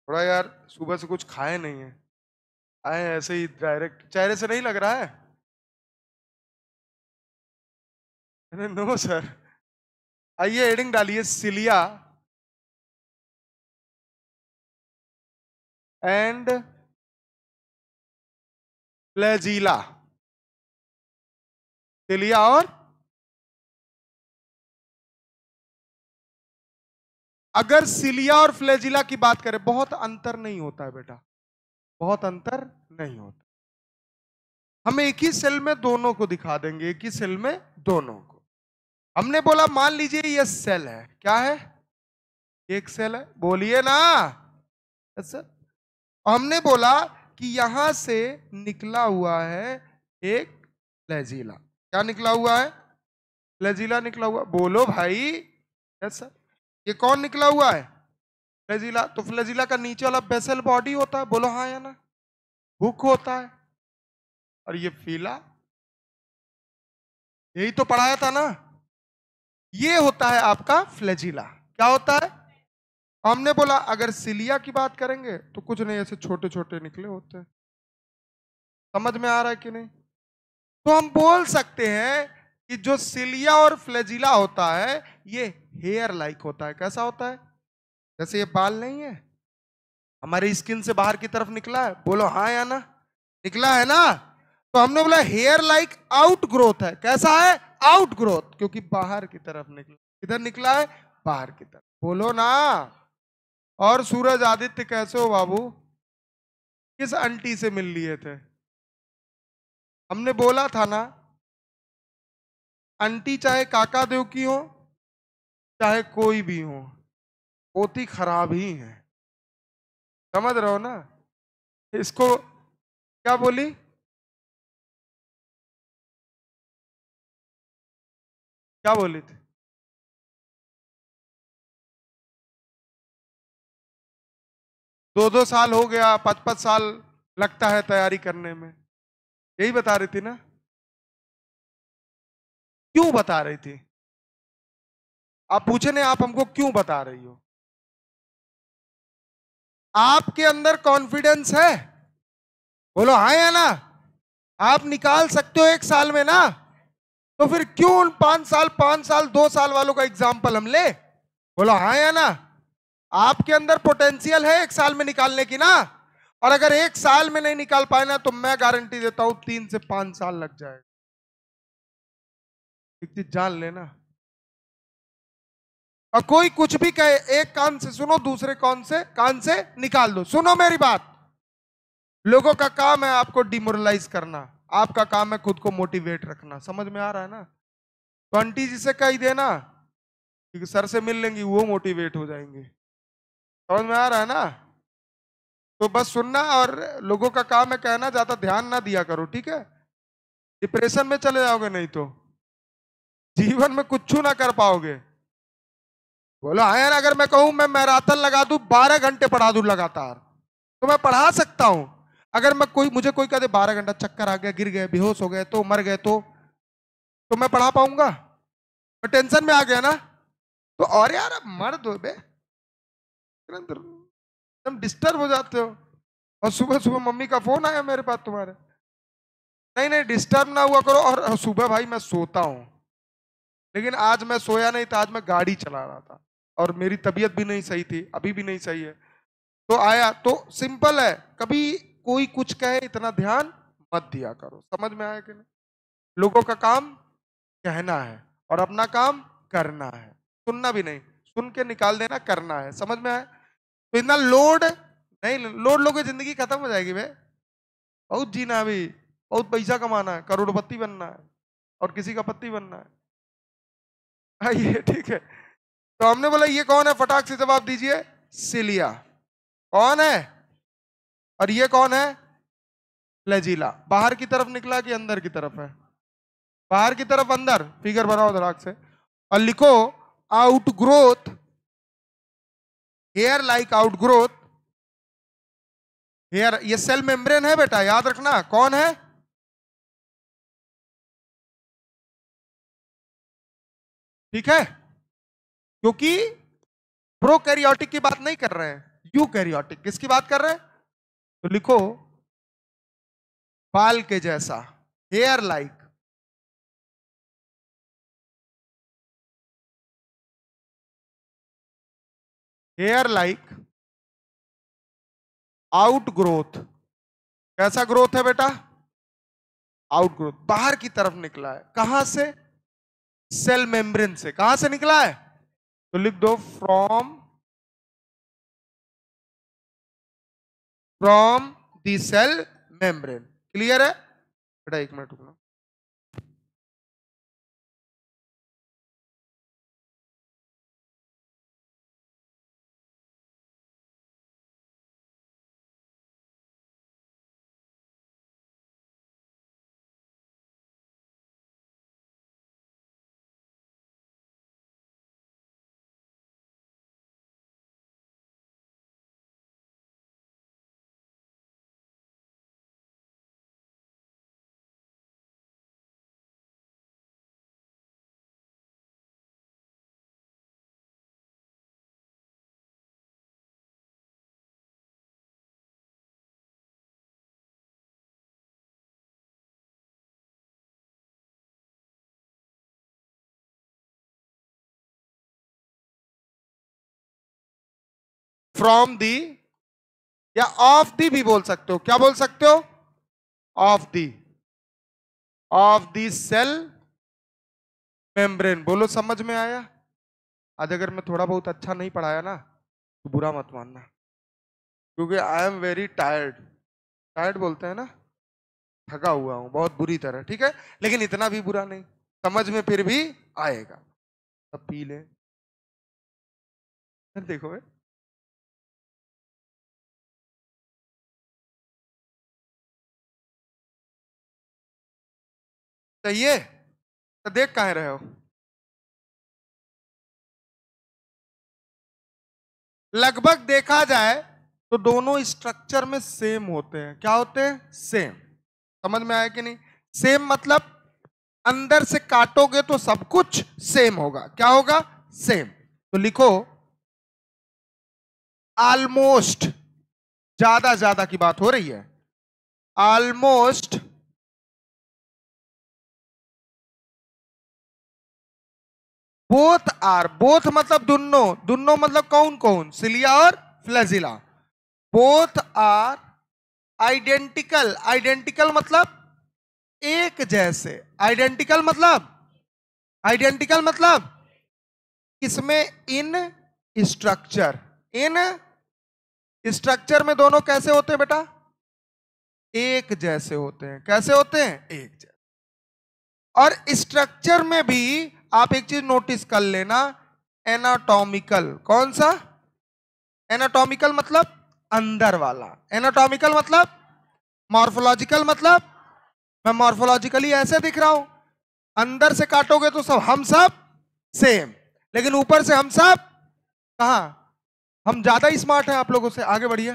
थोड़ा यार सुबह से कुछ खाए नहीं है, आए ऐसे ही डायरेक्ट। चेहरे से नहीं लग रहा है? अरे नो सर। आइए हेडिंग डालिए, सिलिया एंड फ्लैजिला। सिलिया और, अगर सिलिया और फ्लैजिला की बात करें, बहुत अंतर नहीं होता है बेटा, बहुत अंतर नहीं होता। हम एक ही सेल में दोनों को दिखा देंगे, एक ही सेल में दोनों को। हमने बोला मान लीजिए ये सेल है, क्या है? एक सेल है, बोलिए ना। अच्छा, हमने बोला कि यहां से निकला हुआ है एक फ्लैजिला। क्या निकला हुआ है? फ्लैजिला निकला हुआ, बोलो भाई। Yes sir. ये कौन निकला हुआ है? फ्लैजिला। तो फ्लैजिला का नीचे वाला बेसल बॉडी होता है, बोलो हाँ या ना। हुक होता है। और ये फीला, यही तो पढ़ाया था ना। ये होता है आपका फ्लैजिला। क्या होता है? हमने बोला अगर सिलिया की बात करेंगे तो कुछ नहीं, ऐसे छोटे छोटे निकले होते हैं। समझ में आ रहा है कि नहीं? तो हम बोल सकते हैं कि जो सिलिया और फ्लैजिला होता है ये हेयर लाइक होता है। कैसा होता है? जैसे ये बाल नहीं है, हमारी स्किन से बाहर की तरफ निकला है, बोलो हाँ या ना। निकला है ना। तो हमने बोला हेयर लाइक आउट ग्रोथ है। कैसा है? आउट ग्रोथ, क्योंकि बाहर की तरफ निकला। किधर निकला है? बाहर की तरफ, बोलो ना। और सूरज आदित्य कैसे हो बाबू? किस आंटी से मिल लिए थे? हमने बोला था ना, आंटी चाहे काका देव की हो चाहे कोई भी हो, होती खराब ही है। समझ रहे हो ना? इसको क्या बोली? क्या बोली थी? 2-2 साल हो गया, 5-5 साल लगता है तैयारी करने में, यही बता रही थी ना। क्यों बता रही थी? आप पूछे नहीं, आप हमको क्यों बता रही हो? आपके अंदर कॉन्फिडेंस है? बोलो हाँ या ना। आप निकाल सकते हो 1 साल में ना। तो फिर क्यों उन 5 साल, 5 साल, 2 साल वालों का एग्जाम्पल हम ले? बोलो हाँ या ना। आपके अंदर पोटेंशियल है 1 साल में निकालने की ना। और अगर 1 साल में नहीं निकाल पाए ना, तो मैं गारंटी देता हूं 3 से 5 साल लग जाएगा। एक चीज जान लेना। और कोई कुछ भी कहे, एक कान से सुनो, दूसरे कान से निकाल दो। सुनो मेरी बात। लोगों का काम है आपको डिमोरलाइज करना, आपका काम है खुद को मोटिवेट रखना। समझ में आ रहा है ना? तो आंटी जी से कह देना कि सर से मिल लेंगी, वो मोटिवेट हो जाएंगे। समझ में आ रहा है ना? तो बस सुनना, और लोगों का काम है कहना, ज्यादा ध्यान ना दिया करो, ठीक है? डिप्रेशन में चले जाओगे, नहीं तो जीवन में कुछ ना कर पाओगे। बोलो हाँ यार, अगर मैं कहूं मैं मैराथन लगा दूं, 12 घंटे पढ़ा दूं लगातार, तो मैं पढ़ा सकता हूं। अगर मैं मुझे कोई कहते 12 घंटा, चक्कर आ गया, गिर गए, बेहोश हो गए, तो मर गए, तो मैं पढ़ा पाऊंगा? मैं टेंशन में आ गया ना। तो और यार मर दो बे, तुम डिस्टर्ब हो जाते हो। और सुबह सुबह मम्मी का फोन आया मेरे पास तुम्हारे। नहीं नहीं, डिस्टर्ब ना हुआ करो। और सुबह भाई मैं सोता हूँ, लेकिन आज मैं सोया नहीं था, आज मैं गाड़ी चला रहा था, और मेरी तबीयत भी नहीं सही थी, अभी भी नहीं सही है। तो आया, तो सिंपल है, कभी कोई कुछ कहे इतना ध्यान मत दिया करो। समझ में आया कि नहीं? लोगों का काम कहना है और अपना काम करना है। सुनना भी नहीं, सुन के निकाल देना, करना है। समझ में आया? तो इतना लोड नहीं, लोड लोगे जिंदगी खत्म हो जाएगी बे। बहुत जीना है अभी, बहुत पैसा कमाना है, करोड़पति बनना है, और किसी का पति बनना है। हाँ ये ठीक है। तो हमने बोला ये कौन है, फटाक से जवाब दीजिए। सिलिया। कौन है? और ये कौन है? फ्लैजिला। बाहर की तरफ निकला कि अंदर की तरफ है? बाहर की तरफ, अंदर। फिगर बनाओ धड़ाक से और लिखो, outgrowth, hair like outgrowth. Hair, ये सेल मेम्ब्रेन है बेटा, याद रखना। कौन है? ठीक है? क्योंकि प्रोकैरियोटिक की बात नहीं कर रहे हैं, यूकैरियोटिक। किसकी बात कर रहे हैं? तो लिखो बाल के जैसा, hair like, hair like out growth. कैसा ग्रोथ है बेटा? आउट ग्रोथ, बाहर की तरफ निकला है। कहां से? सेल मेम्ब्रेन से। कहां से निकला है? तो लिख दो from the cell membrane. Clear है बेटा? एक मिनट रुकना। फ्रॉम दी या ऑफ दी भी बोल सकते हो। क्या बोल सकते हो? Of the cell membrane. बोलो समझ में आया? आज अगर मैं थोड़ा बहुत अच्छा नहीं पढ़ाया ना तो बुरा मत मानना, क्योंकि I am very tired. Tired बोलते हैं ना, थका हुआ हूं बहुत बुरी तरह, ठीक है? लेकिन इतना भी बुरा नहीं, समझ में फिर भी आएगा। अब पी ले। देखो बे। चाहिए तो देख कहाँ रहे हो? लगभग देखा जाए तो दोनों स्ट्रक्चर में सेम होते हैं। क्या होते हैं? सेम। समझ में आया कि नहीं? सेम मतलब अंदर से काटोगे तो सब कुछ सेम होगा। क्या होगा? सेम। तो लिखो ऑलमोस्ट, ज्यादा ज्यादा की बात हो रही है। ऑलमोस्ट बोथ आर, बोथ मतलब दोनों, दोनों मतलब कौन कौन? सिलिया और flagella. Both are identical. Identical मतलब एक जैसे। आइडेंटिकल मतलब, आइडेंटिकल मतलब इसमें इन स्ट्रक्चर, इन स्ट्रक्चर में दोनों कैसे होते हैं बेटा? एक जैसे होते हैं। कैसे होते हैं? एक जैसे। और स्ट्रक्चर में भी आप एक चीज नोटिस कर लेना, एनाटॉमिकल। कौन सा? एनाटॉमिकल मतलब अंदर वाला। एनाटॉमिकल मतलब, मॉर्फोलॉजिकल मतलब मैं मॉर्फोलॉजिकली ऐसे दिख रहा हूं, अंदर से काटोगे तो सब हम सब सेम, लेकिन ऊपर से हम सब कहा? हम ज्यादा स्मार्ट हैं आप लोगों से। आगे बढ़िए।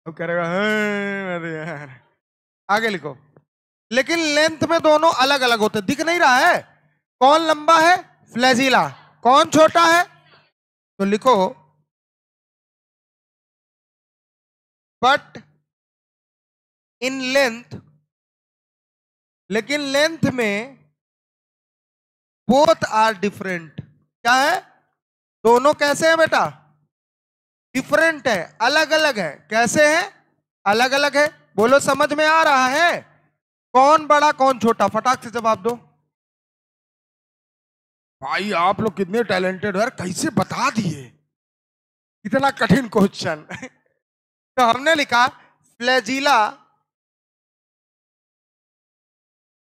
अब करेगा "हाँ, अरे यार।" आगे लिखो। लेकिन लेंथ में दोनों अलग अलग होते, दिख नहीं रहा है? कौन लंबा है? फ्लैजिला। कौन छोटा है? तो लिखो बट इन लेंथ, लेकिन लेंथ में बोथ आर डिफरेंट। क्या है? दोनों कैसे हैं बेटा? डिफरेंट है, अलग अलग है। कैसे है? अलग अलग है। बोलो समझ में आ रहा है? कौन बड़ा कौन छोटा? फटाक से जवाब दो। भाई आप लोग कितने टैलेंटेड हो यार, कैसे बता दिए इतना कठिन क्वेश्चन। तो हमने लिखा फ्लैजिला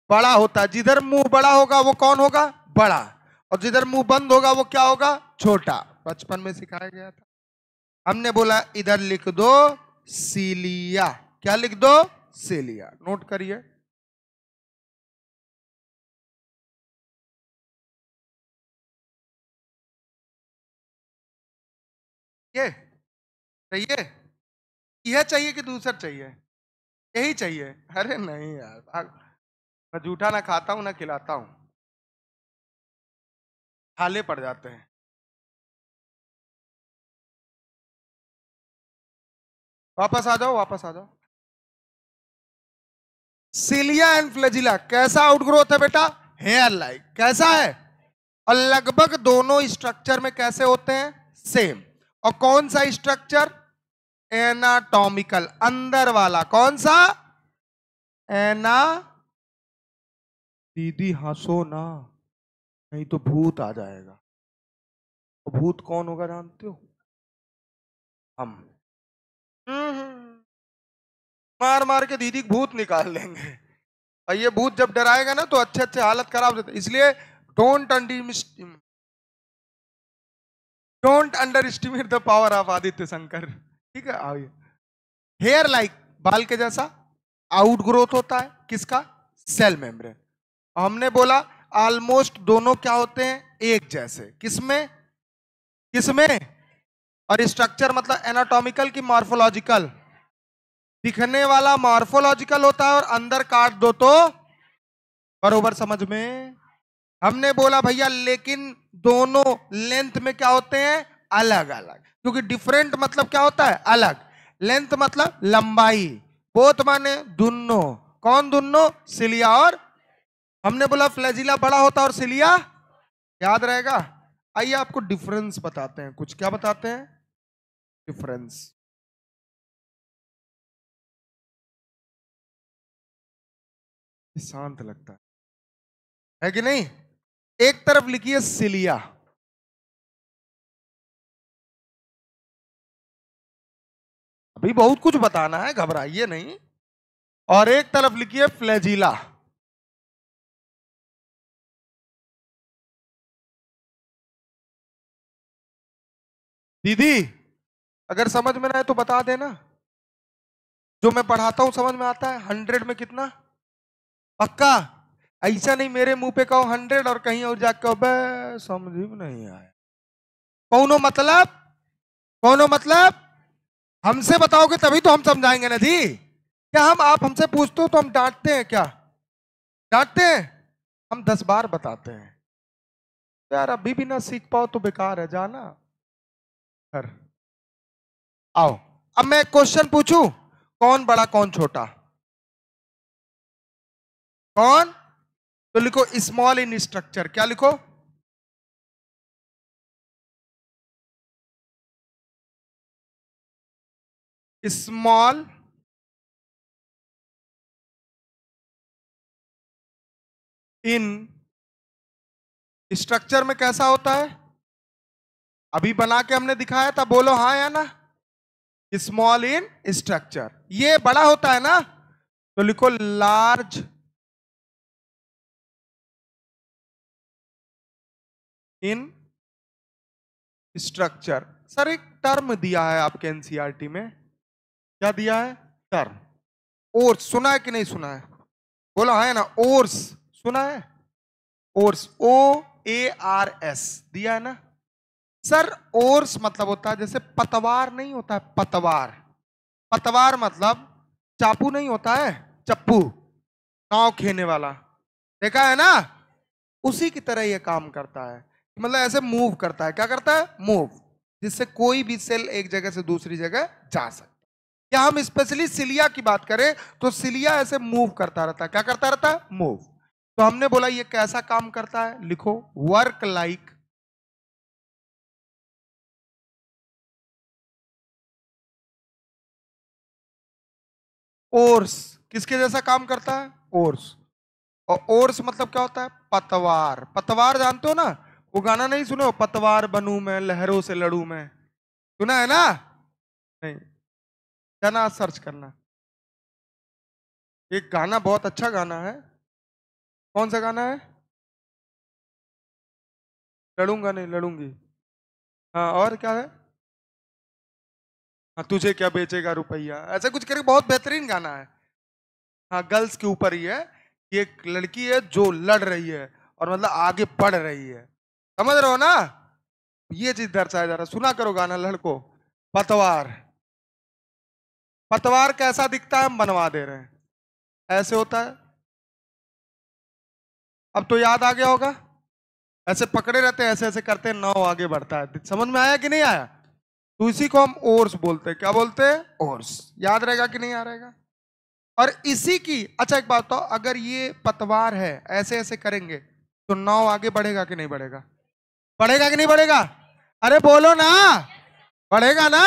बड़ा होता है। जिधर मुंह बड़ा होगा वो कौन होगा? बड़ा। और जिधर मुंह बंद होगा वो क्या होगा? छोटा। बचपन में सिखाया गया था। हमने बोला इधर लिख दो सीलिया। क्या लिख दो? सीलिया। नोट करिए। ये चाहिए? यह चाहिए कि दूसरा चाहिए? यही चाहिए? अरे नहीं यार, मैं जूठा ना खाता हूं ना खिलाता हूं, हाले पड़ जाते हैं। वापस आ जाओ, वापस आ जाओ। सिलिया एंड फ्लैजिला कैसा आउटग्रोथ है बेटा? Hair like. कैसा है? और लगभग दोनों स्ट्रक्चर में कैसे होते हैं? सेम। और कौन सा स्ट्रक्चर? एनाटॉमिकल, अंदर वाला। कौन सा? एना। दीदी हंसो ना, नहीं तो भूत आ जाएगा। तो भूत कौन होगा जानते हो? हम। मार मार के दीदी भूत निकाल लेंगे। और ये भूत जब डराएगा ना तो अच्छे अच्छे हालत खराब होती है। इसलिए don't don't under estimate the power of Aditya Shankar. ठीक है, आइए। हेयर लाइक, बाल के जैसा आउट ग्रोथ होता है। किसका? Cell membrane. हमने बोला ऑलमोस्ट दोनों क्या होते हैं? एक जैसे। किसमें? किसमें? और स्ट्रक्चर मतलब एनाटॉमिकल की मॉर्फोलॉजिकल? दिखने वाला मॉर्फोलॉजिकल होता है और अंदर काट दो तो बरोबर। समझ में? हमने बोला भैया लेकिन दोनों लेंथ में क्या होते हैं? अलग अलग। क्योंकि डिफरेंट मतलब क्या होता है? अलग। लेंथ मतलब लंबाई। बोथ माने दोनों। कौन दोनों? सिलिया और। हमने बोला फ्लैजिला बड़ा होता है और सिलिया। याद रहेगा। आइए आपको डिफरेंस बताते हैं कुछ। क्या बताते हैं? डिफरेंस। शांत लगता है कि नहीं? एक तरफ लिखिए सिलिया, अभी बहुत कुछ बताना है, घबराइए नहीं। और एक तरफ लिखिए फ्लैजिला। दीदी अगर समझ में ना आए तो बता देना। जो मैं पढ़ाता हूं समझ में आता है? 100 में कितना? पक्का? ऐसा नहीं मेरे मुंह पे कहो 100 और कहीं और जाकर कहो बे समझ में नहीं आया। कौनो मतलब? कौनो मतलब? हमसे बताओगे तभी तो हम समझाएंगे ना जी। क्या हम, आप हमसे पूछते हो तो हम डांटते हैं क्या? डांटते हैं? हम 10 बार बताते हैं। यार अभी भी ना सीख पाओ तो बेकार है, जाना घर। आओ, अब मैं क्वेश्चन पूछूं। कौन बड़ा कौन छोटा? कौन? तो लिखो स्मॉल इन स्ट्रक्चर। क्या लिखो? स्मॉल इन स्ट्रक्चर में कैसा होता है? अभी बना के हमने दिखाया था, बोलो हाँ या ना। स्मॉल इन स्ट्रक्चर, ये बड़ा होता है ना, तो लिखो लार्ज इन स्ट्रक्चर। सर एक टर्म दिया है आपके एनसीईआरटी में। क्या दिया है? टर्म। ओर्स सुना है कि नहीं सुना है? बोला है ना, ओर्स सुना है? ओर्स, OARS दिया है ना। सर ओर्स मतलब होता है जैसे पतवार नहीं होता है? पतवार। पतवार मतलब चापू नहीं होता है? चप्पू, नाव खेने वाला। देखा है ना? उसी की तरह ये काम करता है। मतलब ऐसे मूव करता है। क्या करता है? मूव। जिससे कोई भी सेल एक जगह से दूसरी जगह जा सकता है। या हम स्पेशली सिलिया की बात करें तो सिलिया ऐसे मूव करता रहता है। क्या करता रहता है? मूव। तो हमने बोला ये कैसा काम करता है? लिखो वर्क लाइक ओर्स। किसके जैसा काम करता है? ओर्स। और ओर्स मतलब क्या होता है? पतवार। पतवार जानते हो ना? वो गाना नहीं सुने हो? पतवार बनूं मैं लहरों से लड़ूं मैं। सुना है ना? नहीं, जाना सर्च करना। एक गाना बहुत अच्छा गाना है। कौन सा गाना है? लड़ूंगा नहीं लड़ूंगी। हाँ और क्या है? हाँ तुझे क्या बेचेगा रुपया, ऐसा कुछ करके, बहुत बेहतरीन गाना है। हाँ गर्ल्स के ऊपर ही है। ये एक लड़की है जो लड़ रही है और मतलब आगे बढ़ रही है। समझ रहे हो ना? ये चीज दर्शाया जा रहा है। सुना करो गाना लड़को। पतवार। पतवार कैसा दिखता है हम बनवा दे रहे हैं। ऐसे होता है। अब तो याद आ गया होगा। ऐसे पकड़े रहते हैं, ऐसे ऐसे करते हैं, नाव आगे बढ़ता है। समझ में आया कि नहीं आया? तो इसी को हम ओर्स बोलते हैं। क्या बोलते हैं? ओर्स। याद रहेगा कि नहीं याद रहेगा? और इसी की, अच्छा एक बात बताओ, अगर ये पतवार है, ऐसे ऐसे करेंगे तो नाव आगे बढ़ेगा कि नहीं बढ़ेगा? बढ़ेगा कि नहीं बढ़ेगा? अरे बोलो ना, बढ़ेगा ना।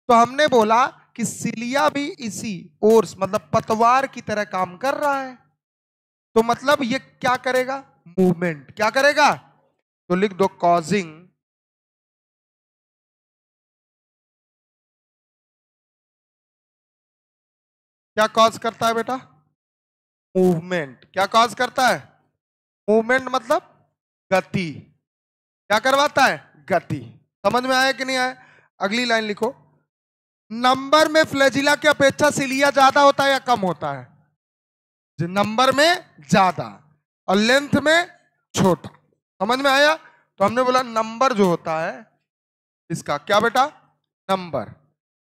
तो हमने बोला कि सिलिया भी इसी ओर्स मतलब पतवार की तरह काम कर रहा है। तो मतलब ये क्या करेगा? मूवमेंट। क्या करेगा? तो लिख दो कॉजिंग क्या कॉज करता है बेटा? मूवमेंट। क्या कॉज करता है? मूवमेंट मतलब गति। क्या करवाता है? गति। समझ में आया कि नहीं आया? अगली लाइन लिखो। नंबर में फ्लैजिला की अपेक्षा सिलिया ज्यादा होता है या कम होता है? नंबर में ज्यादा और लेंथ में छोटा। समझ में आया? तो हमने बोला नंबर जो होता है इसका क्या बेटा? नंबर।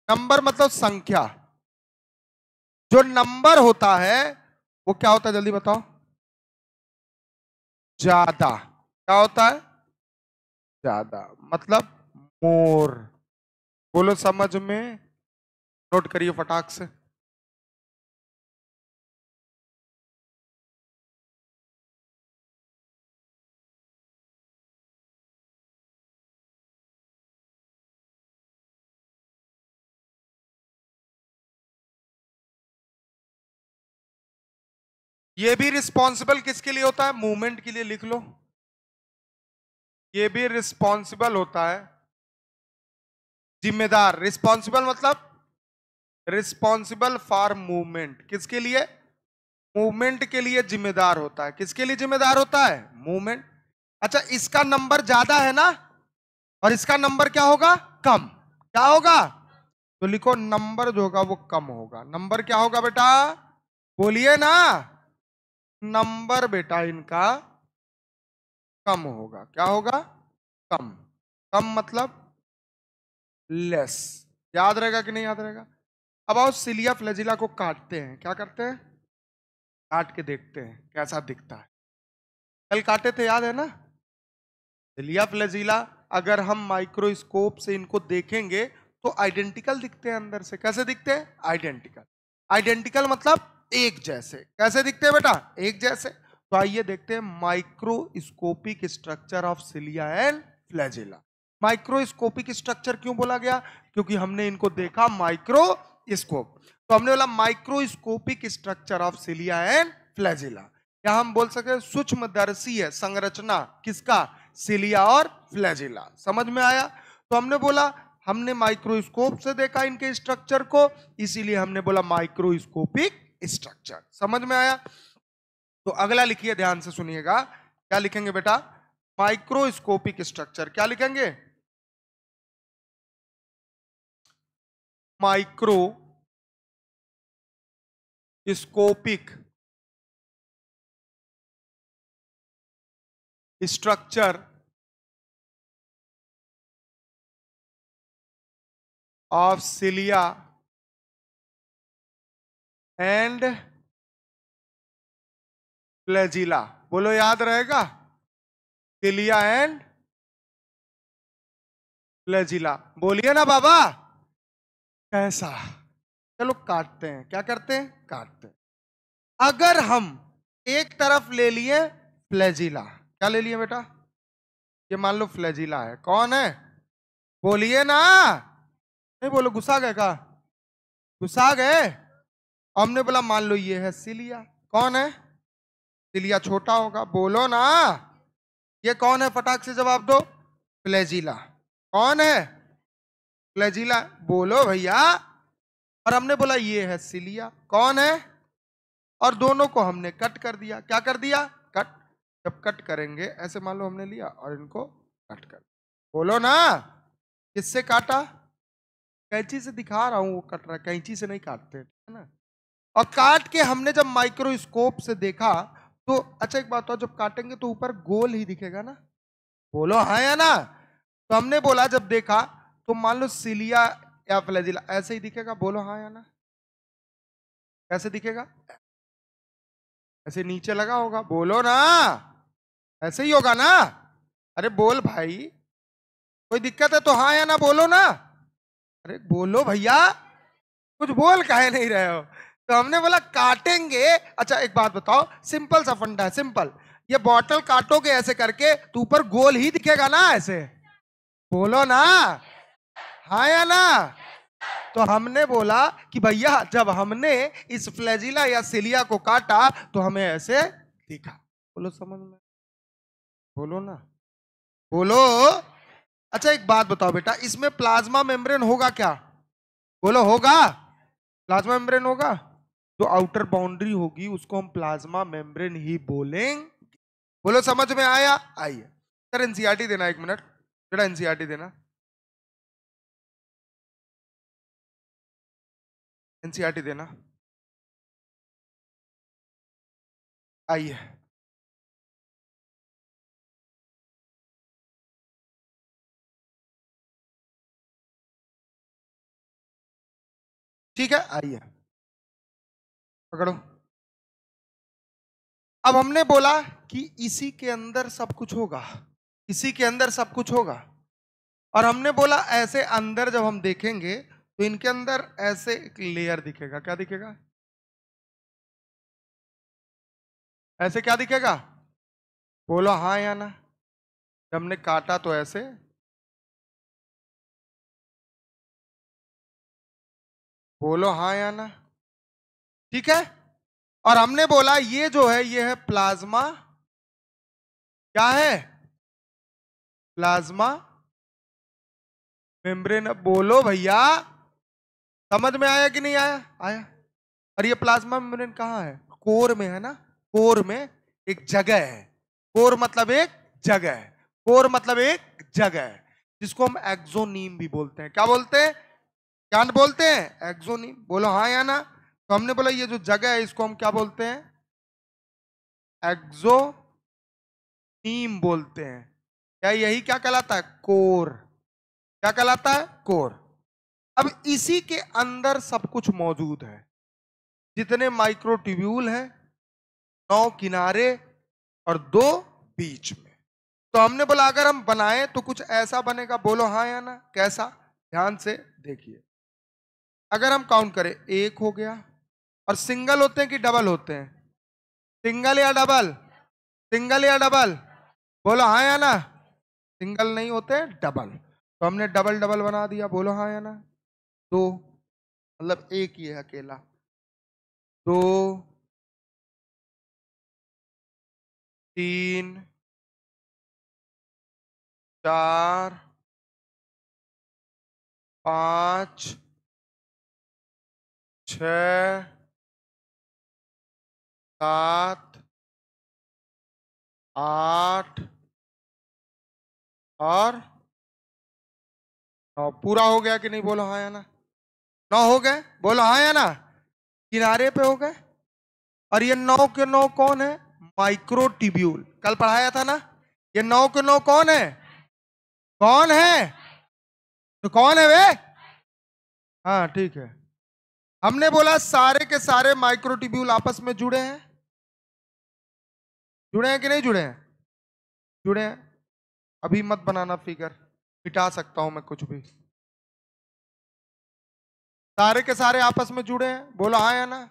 नंबर मतलब संख्या। जो नंबर होता है वो क्या होता है जल्दी बताओ? ज्यादा। क्या होता है? ज्यादा मतलब मोर। बोलो समझ में। नोट करिए फटाक से। ये भी रिस्पॉन्सिबल किसके लिए होता है? मूवमेंट के लिए। लिख लो, ये भी रिस्पॉन्सिबल होता है, जिम्मेदार। रिस्पॉन्सिबल मतलब रिस्पॉन्सिबल फॉर मूवमेंट। किसके लिए? मूवमेंट के लिए जिम्मेदार होता है। किसके लिए जिम्मेदार होता है? मूवमेंट। अच्छा, इसका नंबर ज्यादा है ना, और इसका नंबर क्या होगा? कम। क्या होगा? तो लिखो नंबर जो होगा वो कम होगा। नंबर क्या होगा बेटा? बोलिए ना। नंबर बेटा इनका कम होगा। क्या होगा? कम। कम मतलब लेस। याद रहेगा कि नहीं याद रहेगा? अब आओ सिलिया फ्लैजिला को काटते हैं। क्या करते हैं? काट के देखते हैं कैसा दिखता है। कल काटे थे याद है ना? सिलिया फ्लैजिला अगर हम माइक्रोस्कोप से इनको देखेंगे तो आइडेंटिकल दिखते हैं अंदर से। कैसे दिखते हैं? आइडेंटिकल। आइडेंटिकल मतलब एक जैसे। कैसे दिखते हैं बेटा? एक जैसे। तो आइए देखते हैं microscopic structure of cilia and flagella. Microscopic structure क्यों बोला गया? क्योंकि हमने इनको देखा माइक्रोस्कोप। तो हमने बोला microscopic structure of cilia and flagella. क्या हम बोल सके सूक्ष्मदर्शी है संरचना किसका? सिलिया और फ्लैजिला। समझ में आया? तो हमने बोला हमने माइक्रोस्कोप से देखा इनके स्ट्रक्चर को, इसीलिए हमने बोला माइक्रोस्कोपिक स्ट्रक्चर। समझ में आया? तो अगला लिखिए, ध्यान से सुनिएगा। क्या लिखेंगे बेटा? Microscopic structure. क्या लिखेंगे? Microscopic structure of cilia and flagella. बोलो याद रहेगा? Cilia and flagella. बोलिए ना बाबा। कैसा? चलो काटते हैं। क्या करते हैं? काटते हैं। अगर हम एक तरफ ले लिए फ्लैजिला। क्या ले लिए बेटा? ये मान लो फ्लैजिला है। कौन है? बोलिए ना। नहीं बोलो, गुस्सा गए का? गुस्सा गए? हमने बोला मान लो ये है सिलिया। कौन है? सिलिया छोटा होगा। बोलो ना। ये कौन है? फटाक से जवाब दो। फ्लैजिला। कौन है? फ्लैजिला। बोलो भैया। और हमने बोला ये है सिलिया। कौन है? और दोनों को हमने कट कर दिया। क्या कर दिया? कट। जब कट करेंगे ऐसे मान लो हमने लिया और इनको कट कर। बोलो ना। किससे काटा? कैंची से दिखा रहा हूं वो कट रहा है, कैंची से नहीं काटते, है ना? और काट के हमने जब माइक्रोस्कोप से देखा तो अच्छा एक बात हो, जब काटेंगे तो ऊपर गोल ही दिखेगा ना? बोलो हाँ या ना? तो हमने बोला जब देखा तो मान लो सिलिया या फ्लैजिला ऐसे ही दिखेगा। बोलो हाँ या ना? कैसे दिखेगा? ऐसे नीचे लगा होगा। बोलो ना। ऐसे ही होगा ना? अरे बोल भाई। कोई दिक्कत है तो हाँ या ना बोलो ना। अरे बोलो भैया, कुछ बोल काहे नहीं रहे हो? तो हमने बोला काटेंगे। अच्छा एक बात बताओ, सिंपल सा फंडा है, सिंपल। ये बॉटल काटोगे ऐसे करके तो ऊपर गोल ही दिखेगा ना ऐसे? बोलो ना, हाँ या ना? तो हमने बोला कि भैया जब हमने इस फ्लैजिला या सिलिया को काटा तो हमें ऐसे दिखा। बोलो समझ में? बोलो ना, बोलो। अच्छा एक बात बताओ बेटा, इसमें प्लाज्मा मेम्ब्रेन होगा क्या? बोलो होगा, प्लाज्मा मेम्ब्रेन होगा। जो आउटर बाउंड्री होगी उसको हम प्लाज्मा मेम्ब्रेन ही बोलेंगे। बोलो समझ में आया? आइए सर, एनसीईआरटी देना, एक मिनट बेटा, एनसीईआरटी देना, एनसीईआरटी देना। आइए, ठीक है, आइए पकड़ो। अब हमने बोला कि इसी के अंदर सब कुछ होगा, इसी के अंदर सब कुछ होगा। और हमने बोला ऐसे अंदर जब हम देखेंगे तो इनके अंदर ऐसे एक लेयर दिखेगा। क्या दिखेगा? ऐसे क्या दिखेगा? बोलो हाँ या ना? जब हमने काटा तो ऐसे, बोलो हाँ या ना? ठीक है। और हमने बोला ये जो है ये है प्लाज्मा, क्या है? Plasma membrane. बोलो भैया, समझ में आया कि नहीं आया? आया। और ये प्लाज्मा मेम्ब्रेन कहाँ है? कोर में है ना? कोर में एक जगह है। कोर मतलब एक जगह है, कोर मतलब एक जगह है जिसको हम एक्सोनीम भी बोलते हैं। क्या बोलते हैं? क्या बोलते हैं? एक्सोनीम। बोलो हाँ या ना? तो हमने बोला ये जो जगह है इसको हम क्या बोलते हैं? एक्सोनीम बोलते हैं। क्या यही क्या कहलाता है? कोर। क्या कहलाता है? कोर। अब इसी के अंदर सब कुछ मौजूद है, जितने माइक्रोट्यूब्यूल हैं, 9 किनारे और 2 बीच में। तो हमने बोला अगर हम बनाएं तो कुछ ऐसा बनेगा। बोलो हाँ या ना? कैसा? ध्यान से देखिए, अगर हम काउंट करें, एक हो गया। और सिंगल होते हैं कि डबल होते हैं? सिंगल या डबल? सिंगल या डबल? बोलो हाँ या ना? सिंगल नहीं होते, डबल। तो हमने डबल डबल बना दिया। बोलो हाँ या ना? दो, मतलब एक ही है अकेला। दो, तीन, चार, पांच, छ, सात, आठ और 9। पूरा हो गया कि नहीं? बोलो हाँ या ना? 9 हो गए। बोलो हाँ या ना? किनारे पे हो गए। और ये 9 के 9 कौन है? माइक्रोट्यूब्यूल। कल पढ़ाया था ना? ये 9 के 9 कौन है? कौन है? तो कौन है वे? हाँ ठीक है। हमने बोला सारे के सारे माइक्रोट्यूब्यूल आपस में जुड़े हैं। जुड़े हैं कि नहीं जुड़े हैं? जुड़े हैं। अभी मत बनाना फिगर, मिटा सकता हूं मैं कुछ भी। सारे के सारे आपस में जुड़े हैं। बोलो हाँ या ना?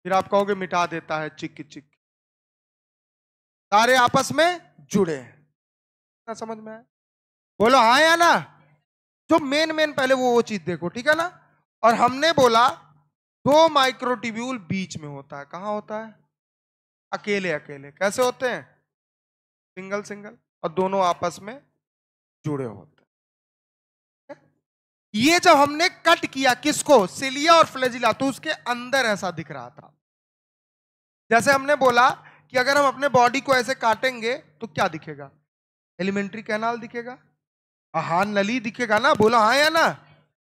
फिर आप कहोगे मिटा देता है, चिक चिक। सारे आपस में जुड़े हैं ना? समझ में आया? बोलो हाँ या ना? जो मेन मेन पहले वो चीज देखो, ठीक है ना? और हमने बोला 2 माइक्रोट्यूब्यूल बीच में होता है। कहां होता है? अकेले अकेले। कैसे होते हैं? Single single. और दोनों आपस में जुड़े होते हैं। ये जब हमने कट किया किसको? सिलिया और फ्लैजिला, तो उसके अंदर ऐसा दिख रहा था। जैसे हमने बोला कि अगर हम अपने बॉडी को ऐसे काटेंगे तो क्या दिखेगा? एलिमेंट्री कैनाल दिखेगा, आहार नली दिखेगा ना? बोलो हाँ या ना?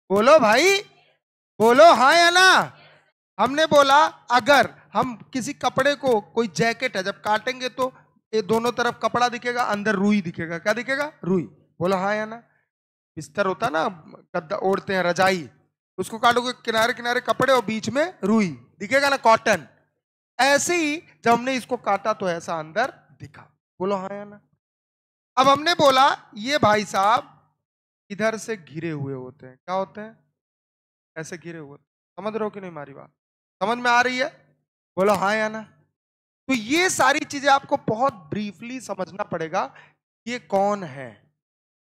बोलो भाई, बोलो हाँ या ना? हमने बोला अगर हम किसी कपड़े को, कोई जैकेट है, जब काटेंगे तो ये दोनों तरफ कपड़ा दिखेगा, अंदर रुई दिखेगा। क्या दिखेगा? रुई। बोलो हाँ या ना? बिस्तर होता है ना, गद्दा ओढ़ते हैं, रजाई, उसको काटोगे किनारे किनारे कपड़े और बीच में रुई दिखेगा ना, कॉटन। ऐसे ही जब हमने इसको काटा तो ऐसा अंदर दिखा। बोलो हाँ या ना? अब हमने बोला ये भाई साहब इधर से घिरे हुए होते हैं। क्या होते हैं? ऐसे गिरे हुए। समझ रहे हो कि नहीं हमारी बात? समझ में आ रही है? बोलो हाँ या ना। तो ये सारी चीजें आपको बहुत ब्रीफली समझना पड़ेगा, ये कौन है।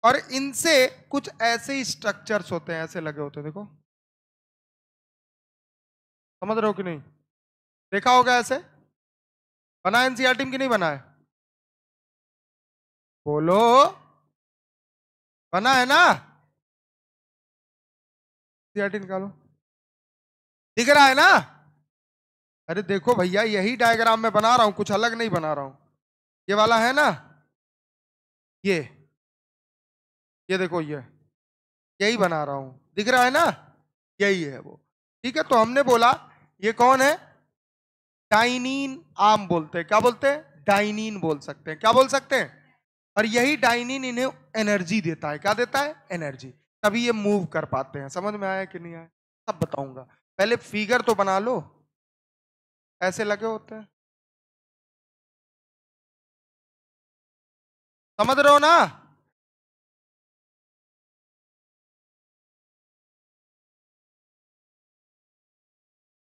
और इनसे कुछ ऐसे ही स्ट्रक्चर्स होते हैं, ऐसे लगे होते हैं, देखो। समझ रहे हो कि नहीं? देखा होगा ऐसे। बना एनसीईआरटी में कि नहीं बना है? बोलो। बना है ना? एनसीईआरटी निकालो। दिख रहा है ना? अरे देखो भैया, यही डायग्राम मैं बना रहा हूं, कुछ अलग नहीं बना रहा हूं। ये वाला है ना? ये ये देखो, ये यही बना रहा हूं, दिख रहा है ना? यही है वो। ठीक है, तो हमने बोला ये कौन है? डाइनिन आर्म बोलते हैं। क्या बोलते हैं? डाइनिन बोल सकते हैं। क्या बोल सकते हैं? और यही डाइनिन इन्हें एनर्जी देता है। क्या देता है? एनर्जी। तभी ये मूव कर पाते हैं। समझ में आया कि नहीं आया? सब बताऊंगा। पहले फिगर तो बना लो। ऐसे लगे होते हैं। समझ रहे हो ना?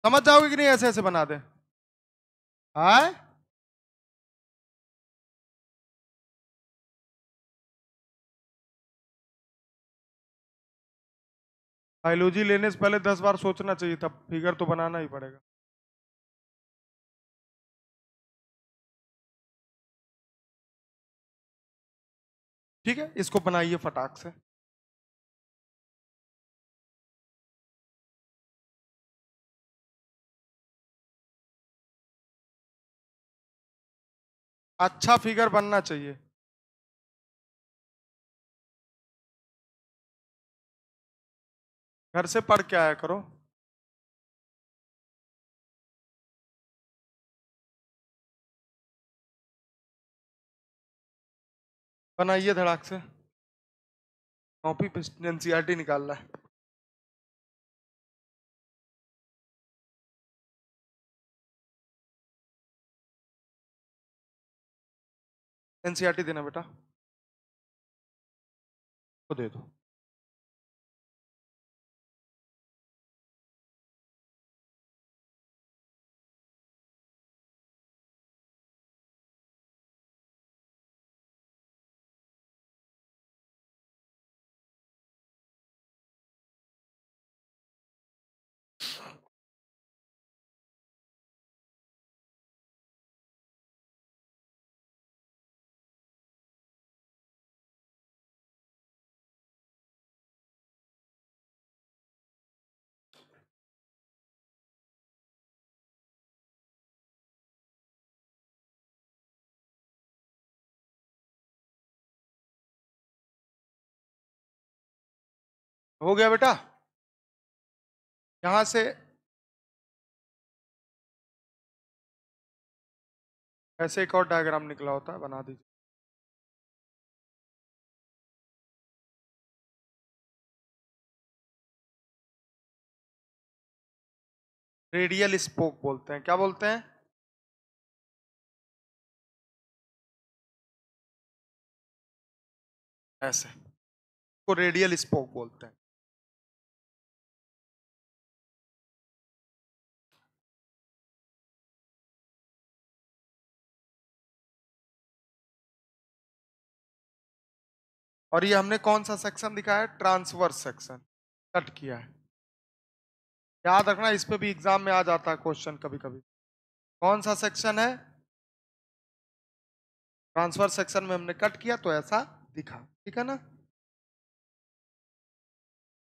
समझ जाओगे कि नहीं ऐसे ऐसे बना दे? आए? बायोलॉजी लेने से पहले 10 बार सोचना चाहिए, तब फिगर तो बनाना ही पड़ेगा। ठीक है, इसको बनाइए फटाक से। अच्छा फिगर बनना चाहिए। घर से पढ़ के आया करो। बनाइए धड़ाक से। कॉपी पे एनसीईआरटी निकाल रहा है। एनसीईआरटी देना बेटा, तो दे दो। हो गया बेटा? यहां से ऐसे एक और डायग्राम निकला होता है, बना दीजिए। रेडियल स्पोक बोलते हैं। क्या बोलते हैं? ऐसे को रेडियल स्पोक बोलते हैं। और ये हमने कौन सा सेक्शन दिखाया है? Transverse section. कट किया है। याद रखना, इस पे भी एग्जाम में आ जाता है क्वेश्चन कभी कभी। कौन सा सेक्शन है? ट्रांसफर सेक्शन में हमने कट किया तो ऐसा दिखा। ठीक है ना?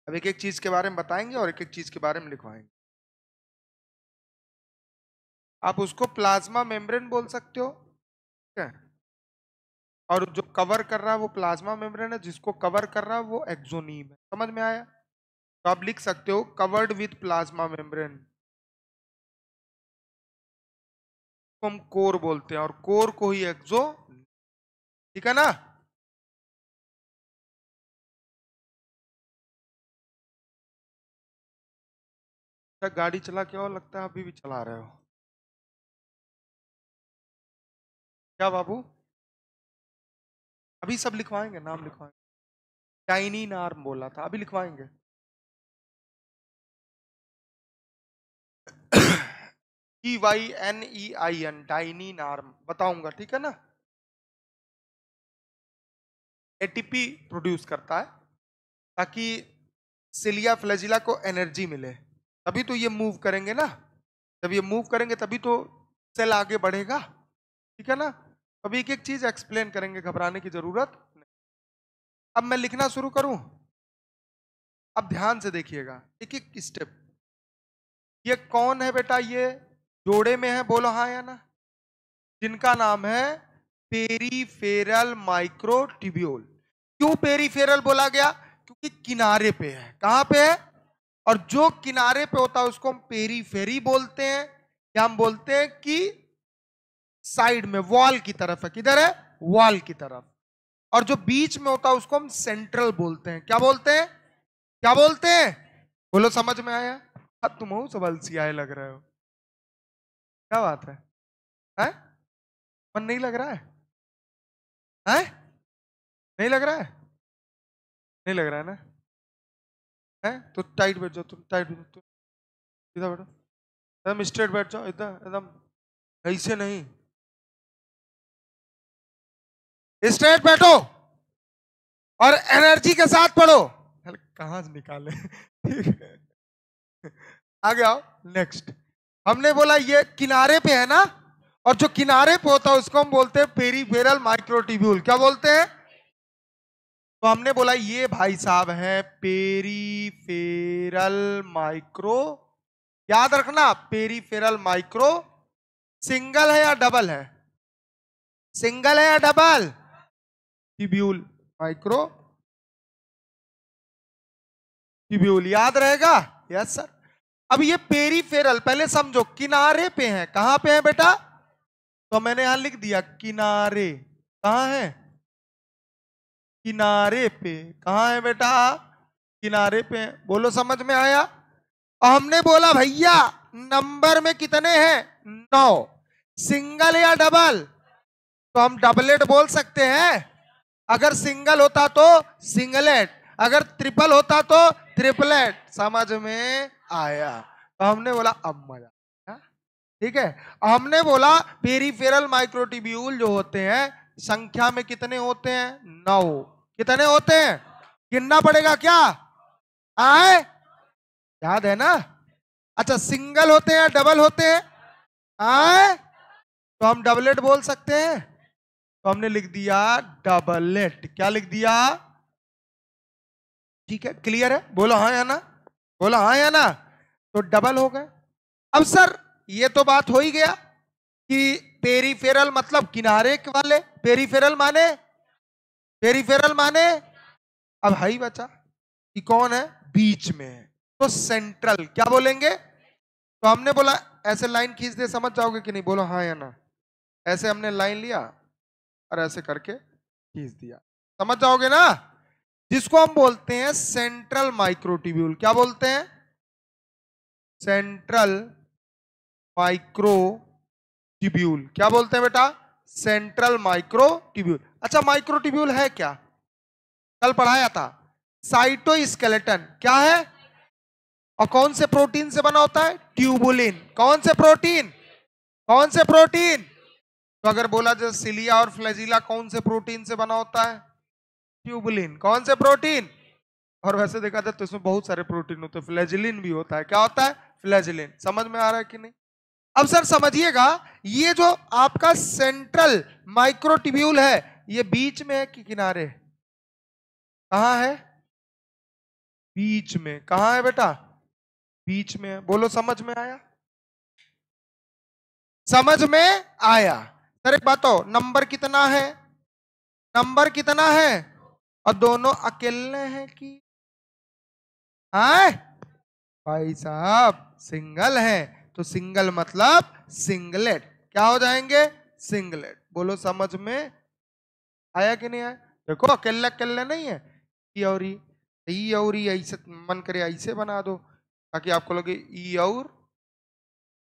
अब एक एक चीज के बारे में बताएंगे और एक एक चीज के बारे में लिखवाएंगे। आप उसको प्लाज्मा मेम्ब्रेन बोल सकते हो। ठीक है? और जो कवर कर रहा है वो प्लाज्मा मेम्ब्रेन है, जिसको कवर कर रहा है वो एक्सोनीम है। समझ में आया? तो आप लिख सकते हो कवर्ड विथ प्लाज्मा मेम्ब्रेन, को हम कोर बोलते हैं, और कोर को ही एक्सो। ठीक है ना? क्या गाड़ी चला के और लगता है अभी भी चला रहे हो? क्या बाबू? अभी सब लिखवाएंगे, नाम लिखवाएंगे। टाइनी नार्म बोला था, अभी लिखवाएंगे। DYNEIN, डाइनिनार्म बताऊंगा, ठीक है ना। एटीपी प्रोड्यूस करता है ताकि सिलिया फ्लैजिला को एनर्जी मिले, तभी तो ये मूव करेंगे ना। जब ये मूव करेंगे तभी तो सेल आगे बढ़ेगा, ठीक है ना। अभी एक एक चीज एक्सप्लेन करेंगे, घबराने की जरूरत नहीं। अब मैं लिखना शुरू करूं, अब ध्यान से देखिएगा एक एक स्टेप। ये कौन है बेटा, ये जोड़े में है, बोलो हाँ या ना। जिनका नाम है पेरीफेरल माइक्रोट्यूब्यूल। क्यों पेरीफेरल बोला गया, क्योंकि किनारे पे है। कहां पे है, और जो किनारे पे होता है उसको हम पेरीफेरी बोलते हैं, या हम बोलते हैं कि साइड में वॉल की तरफ है। किधर है, वॉल की तरफ। और जो बीच में होता है उसको हम सेंट्रल बोलते हैं। क्या बोलते हैं, क्या बोलते हैं, बोलो समझ में आया। तुम हो सब अलसियाए लग रहे हो, क्या बात है? मन नहीं लग रहा है? नहीं लग रहा है, नहीं लग रहा है ना, है तो टाइट बैठ जाओ, तुम टाइट बैठो, तुम सीधा बैठो, एकदम स्ट्रेट बैठ जाओ, एकदम एकदम ऐसे नहीं, स्ट्रेट बैठो और एनर्जी के साथ पढ़ो। कहां से निकाले ठीक है, आगे आओ। नेक्स्ट, हमने बोला ये किनारे पे है ना, और जो किनारे पे होता है उसको हम बोलते हैं पेरीफेरल माइक्रोट्यूब्यूल। क्या बोलते हैं, तो हमने बोला ये भाई साहब है पेरीफेरल माइक्रो, याद रखना पेरीफेरल माइक्रो। सिंगल है या डबल है, सिंगल है या डबल, ट्यूब्यूल माइक्रो ट्यूब्यूल, याद रहेगा। Yes sir. अब ये पेरीफेरल पहले समझो, किनारे पे है। कहां पे है बेटा, तो मैंने यहां लिख दिया किनारे। कहां है, किनारे पे। कहां है बेटा, किनारे पे। बोलो समझ में आया। और हमने बोला भैया नंबर में कितने हैं, 9। सिंगल या डबल, तो हम डबलेट बोल सकते हैं। अगर सिंगल होता तो सिंगलेट, अगर ट्रिपल होता तो ट्रिपलेट। समझ में आया। तो हमने बोला अब मजा, ठीक है। हमने बोला पेरीफेरल माइक्रोट्यूब्यूल जो होते हैं संख्या में कितने होते हैं, 9। कितने होते हैं, गिनना पड़ेगा क्या, आए, याद है ना। अच्छा सिंगल होते हैं डबल होते हैं, आए, तो हम डबलेट बोल सकते हैं। तो हमने लिख दिया डबलेट। क्या लिख दिया, ठीक है, क्लियर है, बोलो हाँ या ना, बोलो हाँ या ना। तो डबल हो गए। अब सर ये तो बात हो ही गया कि पेरीफेरल मतलब किनारे वाले, पेरीफेरल माने, पेरीफेरल माने। अब हाई बचा कि कौन है, बीच में है, तो सेंट्रल। क्या बोलेंगे, तो हमने बोला ऐसे लाइन खींच दे, समझ जाओगे कि नहीं, बोलो हाँ या ना। ऐसे हमने लाइन लिया और ऐसे करके खींच दिया, समझ जाओगे ना। जिसको हम बोलते हैं सेंट्रल माइक्रोट्यूब्यूल। क्या बोलते हैं, सेंट्रल माइक्रोट्यूब्यूल। क्या बोलते हैं बेटा, सेंट्रल माइक्रोट्यूब्यूल। अच्छा माइक्रोट्यूब्यूल है क्या, कल पढ़ाया था, साइटोस्केलेटन। क्या है, और कौन से प्रोटीन से बना होता है, ट्यूबुलिन। कौन से प्रोटीन, कौन से प्रोटीन, तो अगर बोला जाए सिलिया और फ्लैजिला कौन से प्रोटीन से बना होता है, ट्यूबुलिन। कौन से प्रोटीन, और वैसे देखा जाए तो इसमें बहुत सारे प्रोटीन होते हैं, फ्लैजिलिन भी होता है। क्या होता है, फ्लैजिलिन। समझ में आ रहा है कि नहीं। अब सर समझिएगा, ये जो आपका सेंट्रल माइक्रोट्यूब्यूल है ये बीच में है कि किनारे, कहां है, बीच में। कहां है बेटा, बीच में है। बोलो समझ में आया, समझ में आया। सर एक बात हो, नंबर कितना है, नंबर कितना है, और दोनों अकेले हैं कि, भाई साहब सिंगल है, तो सिंगल मतलब सिंगलेट। क्या हो जाएंगे, सिंगलेट। बोलो समझ में आया कि नहीं आया। देखो अकेले अकेले नहीं है, ई और ई ऐसे मन करे ऐसे बना दो ताकि आपको लगे ई और।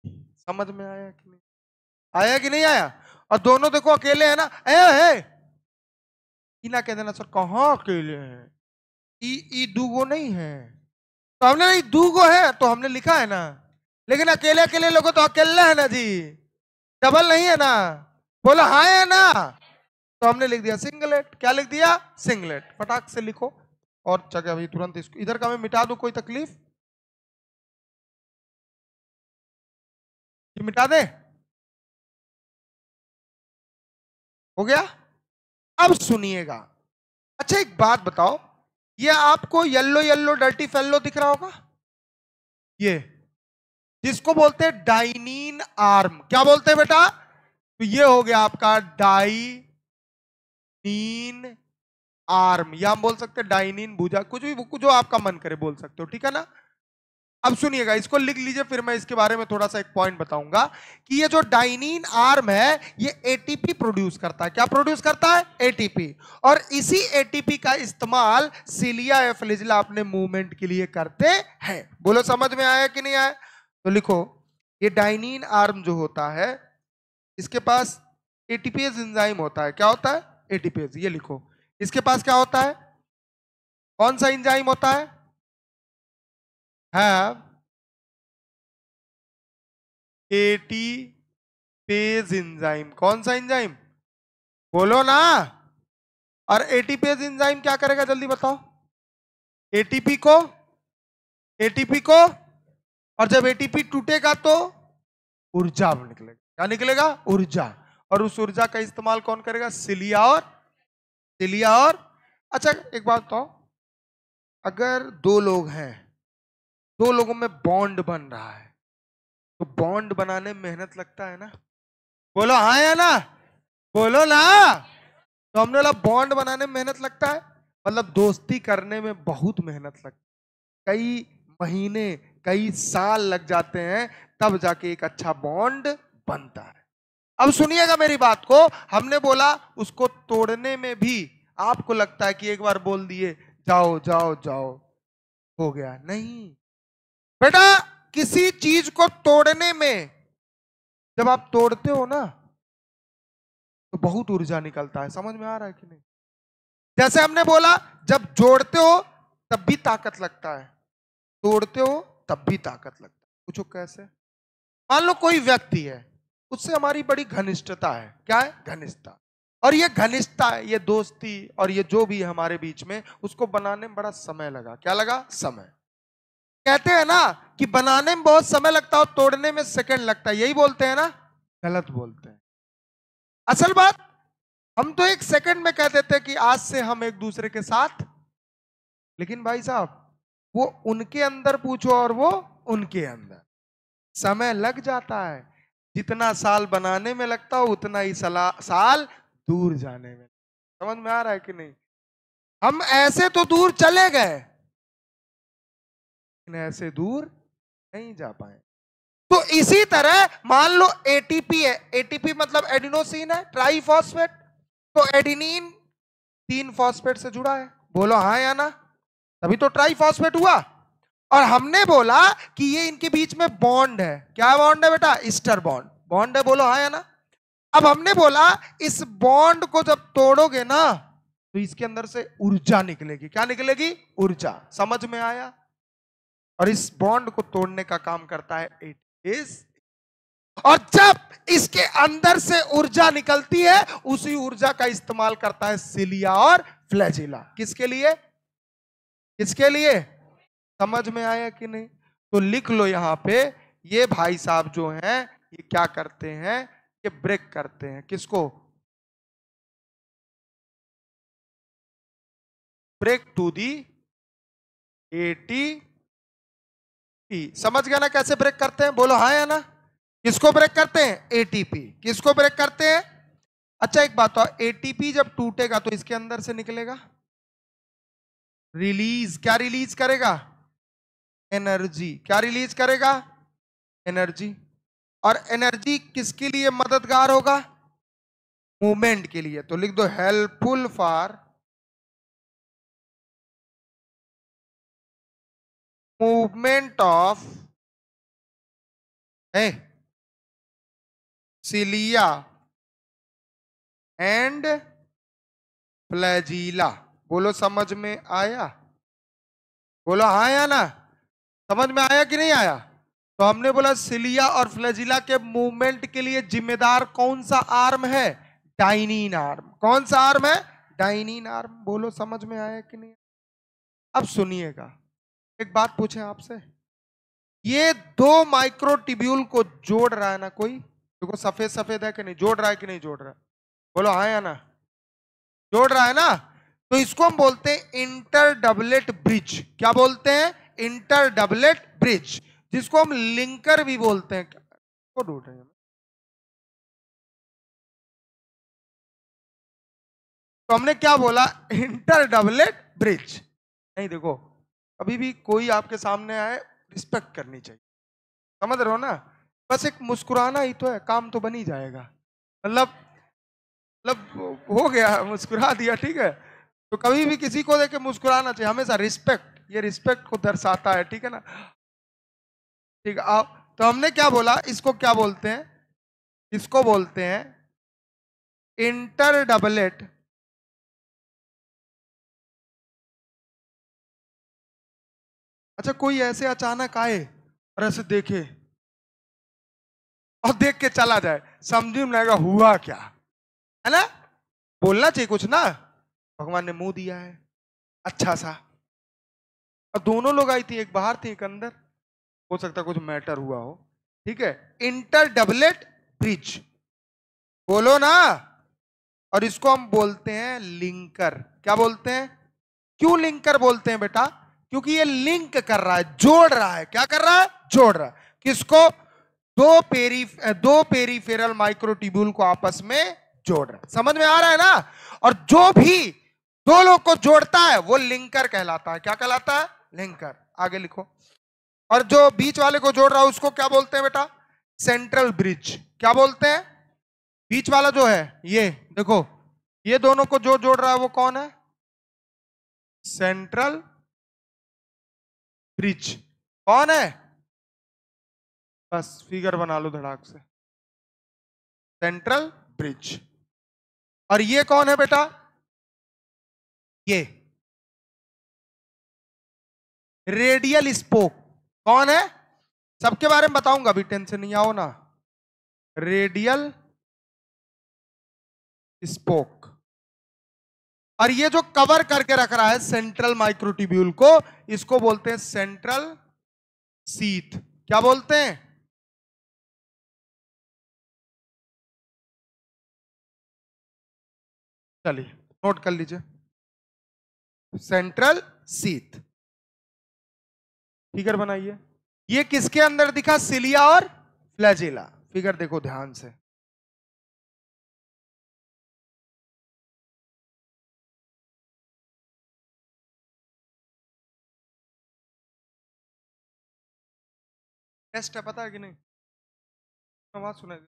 समझ में आया कि नहीं, आया कि नहीं आया। और दोनों देखो अकेले है ना, है ई ना कह देना सर कहाँ अकेले हैं, ई दूगो नहीं है, तो हमने नहीं दूगो है तो हमने लिखा है ना, लेकिन अकेले अकेले लोगों तो अकेले है ना जी, डबल नहीं है ना, बोलो हाँ है ना। तो हमने लिख दिया सिंगलेट। क्या लिख दिया? सिंगलेट। फटाक से लिखो और जगह अभी तुरंत इसको इधर का मैं मिटा दूं, कोई तकलीफ? ये मिटा दे, हो गया। अब सुनिएगा। अच्छा एक बात बताओ, ये आपको येलो येलो डर्टी फेलो दिख रहा होगा, ये जिसको बोलते हैं डाइनीन आर्म। क्या बोलते हैं बेटा? तो ये हो गया आपका डाइनीन आर्म, या हम बोल सकते हैं डाइनीन भुजा, कुछ भी जो आपका मन करे बोल सकते हो, ठीक है ना। अब सुनिएगा, इसको लिख लीजिए, फिर मैं इसके बारे में थोड़ा सा एक पॉइंट बताऊंगा कि ये जो डाइनीन आर्म है ये एटीपी प्रोड्यूस करता है। क्या प्रोड्यूस करता है? एटीपी। और इसी एटीपी का इस्तेमाल सिलिया या फ्लैजिला अपने मूवमेंट के लिए करते हैं। बोलो समझ में आया कि नहीं आया? तो लिखो, ये डाइनीन आर्म जो होता है इसके पास एटीपीएज एंजाइम होता है। क्या होता है? एटीपीएज। ये लिखो, इसके पास क्या होता है? कौन सा एंजाइम होता है? Have ATPase enzyme. कौन सा एंजाइम? बोलो ना। और एटीपेज एंजाइम क्या करेगा जल्दी बताओ? एटीपी को, एटीपी को, और जब एटीपी टूटेगा तो ऊर्जा निकलेगा। क्या निकलेगा? ऊर्जा। और उस ऊर्जा का इस्तेमाल कौन करेगा? सिलिया और अच्छा एक बात बताओ, अगर दो लोग हैं, दो लोगों में बॉन्ड बन रहा है, तो बॉन्ड बनाने में मेहनत लगता है ना? बोलो हाँ या ना, बोलो ना। तो हमने बोला बॉन्ड बनाने में मेहनत लगता है, मतलब दोस्ती करने में बहुत मेहनत लगती है, कई महीने कई साल लग जाते हैं, तब जाके एक अच्छा बॉन्ड बनता है। अब सुनिएगा मेरी बात को, हमने बोला उसको तोड़ने में भी आपको लगता है कि एक बार बोल दिए जाओ जाओ जाओ हो गया, नहीं बेटा। किसी चीज को तोड़ने में, जब आप तोड़ते हो ना तो बहुत ऊर्जा निकलता है। समझ में आ रहा है कि नहीं? जैसे हमने बोला, जब जोड़ते हो तब भी ताकत लगता है, तोड़ते हो तब भी ताकत लगता है। पूछो कैसे? मान लो कोई व्यक्ति है, उससे हमारी बड़ी घनिष्ठता है। क्या है? घनिष्ठता। और ये घनिष्ठता है, ये दोस्ती और ये जो भी है हमारे बीच में, उसको बनाने में बड़ा समय लगा। क्या लगा? समय। कहते हैं ना कि बनाने में बहुत समय लगता है और तोड़ने में सेकंड लगता है, यही बोलते हैं ना? गलत बोलते हैं। असल बात, हम तो एक सेकंड में कह देते हैं कि आज से हम एक दूसरे के साथ, लेकिन भाई साहब वो उनके अंदर पूछो और वो उनके अंदर, समय लग जाता है। जितना साल बनाने में लगता हो उतना ही साल दूर जाने में। समझ में आ रहा है कि नहीं? हम ऐसे तो दूर चले गए, लेकिन ऐसे दूर नहीं जा पाए। तो इसी तरह मान लो एटीपी है, एटीपी मतलब एडिनोसिन है, ट्राइफॉस्फेट। तो एडिनिन 3 फॉस्फेट से जुड़ा है। बोलो हाँ या ना, तभी तो ट्राइफॉस्फेट हुआ। और हमने बोला कि ये इनके बीच में बॉन्ड है। क्या बॉन्ड है बेटा? Ester bond. बॉन्ड है, बोलो हाँ या ना। अब हमने बोला इस बॉन्ड को जब तोड़ोगे ना तो इसके अंदर से ऊर्जा निकलेगी। क्या निकलेगी? ऊर्जा। समझ में आया? और इस बॉन्ड को तोड़ने का काम करता है एटीपेज। और जब इसके अंदर से ऊर्जा निकलती है, उसी ऊर्जा का इस्तेमाल करता है सिलिया और फ्लैजिला। किसके लिए? किसके लिए? समझ में आया कि नहीं? तो लिख लो यहां पे, ये भाई साहब जो हैं ये क्या करते हैं? ये ब्रेक करते हैं। किसको? Break to the ATP. समझ गया ना कैसे ब्रेक करते हैं? बोलो हाँ या ना। किसको ब्रेक करते हैं? एटीपी। किसको ब्रेक करते हैं? अच्छा एक बात, एटीपी जब टूटेगा तो इसके अंदर से निकलेगा रिलीज। क्या रिलीज करेगा? एनर्जी। क्या रिलीज करेगा? एनर्जी। और एनर्जी किसके लिए मददगार होगा? मूवमेंट के लिए। तो लिख दो helpful for movement of cilia and flagella. बोलो समझ में आया? बोलो हाँ या ना। समझ में आया कि नहीं आया? तो हमने बोला सिलिया और फ्लैजिला के मूवमेंट के लिए जिम्मेदार कौन सा आर्म है? Dynein arm. कौन सा आर्म है? Dynein arm. बोलो समझ में आया कि नहीं? अब सुनिएगा, एक बात पूछे आपसे, ये दो माइक्रोट्यूब्यूल को जोड़ रहा है ना कोई? देखो सफेद सफेद है कि नहीं? जोड़ रहा है कि नहीं जोड़ रहा है? बोलो हाँ या ना? जोड़ रहा है ना? तो इसको हम बोलते हैं इंटर डबलेट ब्रिज। क्या बोलते हैं? इंटर डबलेट ब्रिज, जिसको हम लिंकर भी बोलते हैं। को ढूंढ रहे हैं, तो हमने क्या बोला? Inter doublet bridge. नहीं देखो, कभी भी कोई आपके सामने आए, रिस्पेक्ट करनी चाहिए, समझ रहे हो ना? बस एक मुस्कुराना ही तो है, काम तो बन ही जाएगा। मतलब हो गया, मुस्कुरा दिया, ठीक है। तो कभी भी किसी को देख के मुस्कुराना चाहिए, हमेशा रिस्पेक्ट, ये रिस्पेक्ट को दर्शाता है, ठीक है ना? ठीक है, आप तो हमने क्या बोला, इसको क्या बोलते हैं? इसको बोलते हैं इंटर डबलेट। अच्छा, कोई ऐसे अचानक आए और ऐसे देखे और देख के चला जाए, समझ में आएगा हुआ क्या, है ना? बोलना चाहिए कुछ ना, भगवान ने मुंह दिया है अच्छा सा। और दोनों लोग आई थी, एक बाहर थी एक अंदर, हो सकता कुछ मैटर हुआ हो, ठीक है। इंटर डबलेट ब्रिज, बोलो ना। और इसको हम बोलते हैं लिंकर। क्या बोलते हैं? क्यों लिंकर बोलते हैं बेटा? क्योंकि ये लिंक कर रहा है, जोड़ रहा है। क्या कर रहा है? जोड़ रहा है। किसको? दो पेरीफेरल माइक्रोट्यूब्यूल को आपस में जोड़ रहा है। समझ में आ रहा है ना? और जो भी दो लोग को जोड़ता है वो लिंकर कहलाता है। क्या कहलाता है? लिंकर। आगे लिखो। और जो बीच वाले को जोड़ रहा है उसको क्या बोलते हैं बेटा? Central bridge. क्या बोलते हैं? बीच वाला जो है, ये देखो, ये दोनों को जो जोड़ रहा है वो कौन है? Central bridge. कौन है? बस फिगर बना लो धड़ाक से, सेंट्रल ब्रिज। और ये कौन है बेटा? ये रेडियल स्पोक। कौन है? सबके बारे में बताऊंगा, अभी टेंशन नहीं, आओ ना। Radial spoke. और ये जो कवर करके रख रहा है सेंट्रल माइक्रोट्यूब्यूल को, इसको बोलते हैं सेंट्रल सीथ। क्या बोलते हैं? चलिए नोट कर लीजिए, सेंट्रल सीथ। फिगर बनाइए। ये किसके अंदर दिखा? सिलिया और फ्लैजिला। फिगर देखो ध्यान से। टेस्ट है, पता है कि नहीं? आवाज सुनाई दे।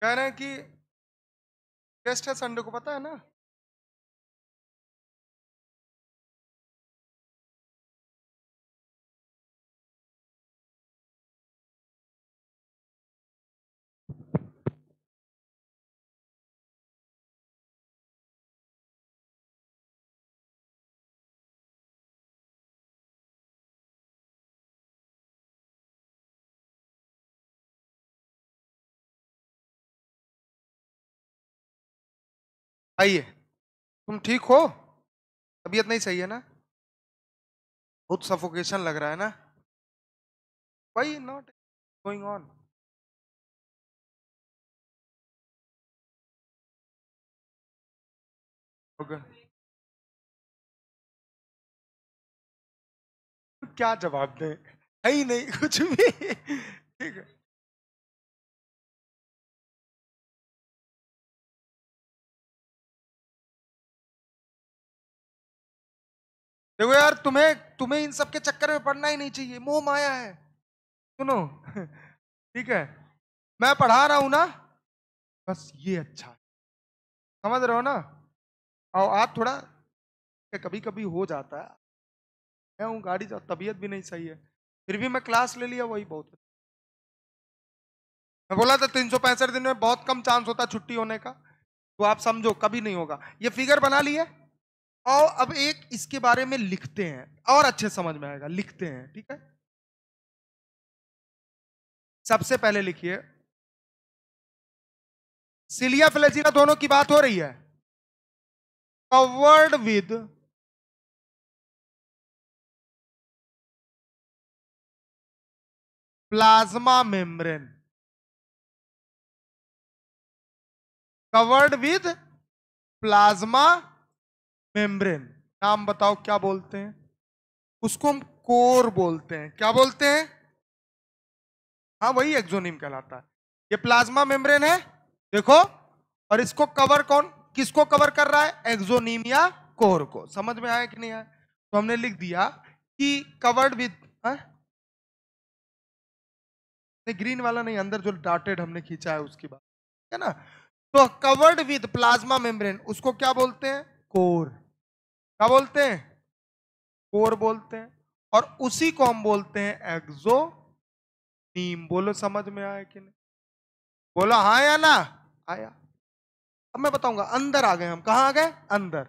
कह रहे हैं कि टेस्ट है संडे को, पता है ना? आइए, तुम ठीक हो? तबीयत नहीं सही है ना? बहुत सफोकेशन लग रहा है ना? Why not going on? Okay, क्या जवाब दें, है ही नहीं कुछ भी। ठीक है। देखो यार, तुम्हें तुम्हें इन सब के चक्कर में पड़ना ही नहीं चाहिए, मोह माया है। सुनो, ठीक है, मैं पढ़ा रहा हूं ना, बस ये अच्छा है। समझ रहे हो ना? और आज थोड़ा कभी कभी हो जाता है, मैं हूँ गाड़ी, तबीयत भी नहीं सही है, फिर भी मैं क्लास ले लिया, वही बहुत है। मैं बोला था 365 दिन में बहुत कम चांस होता छुट्टी होने का, तो आप समझो कभी नहीं होगा। ये फिगर बना लिए? और अब एक इसके बारे में लिखते हैं और अच्छे समझ में आएगा, लिखते हैं, ठीक है। सबसे पहले लिखिए, सिलिया फ्लैजिला दोनों की बात हो रही है, covered with plasma membrane, covered with plasma membrane. नाम बताओ क्या बोलते हैं? उसको हम कोर बोलते हैं। क्या बोलते हैं? हाँ, वही एक्सोनिम कहलाता है। ये प्लाज्मा मेम्ब्रेन है, देखो, और इसको कवर कौन, किसको कवर कर रहा है? एक्सोनिम या कोर को। समझ में आया कि नहीं आया? तो हमने लिख दिया कि कवर्ड विद, नहीं ग्रीन वाला नहीं, अंदर जो डॉटेड हमने खींचा है उसकी बात है ना। तो कवर्ड विद प्लाज्मा मेम्ब्रेन, उसको क्या बोलते हैं? कोर। क्या बोलते हैं? कोर बोलते हैं। और उसी को हम बोलते हैं एक्सोनीम। बोलो समझ में आया कि नहीं? बोलो हाँ या ना? आया। अब मैं बताऊंगा, अंदर आ गए हम। कहां आ गए? अंदर,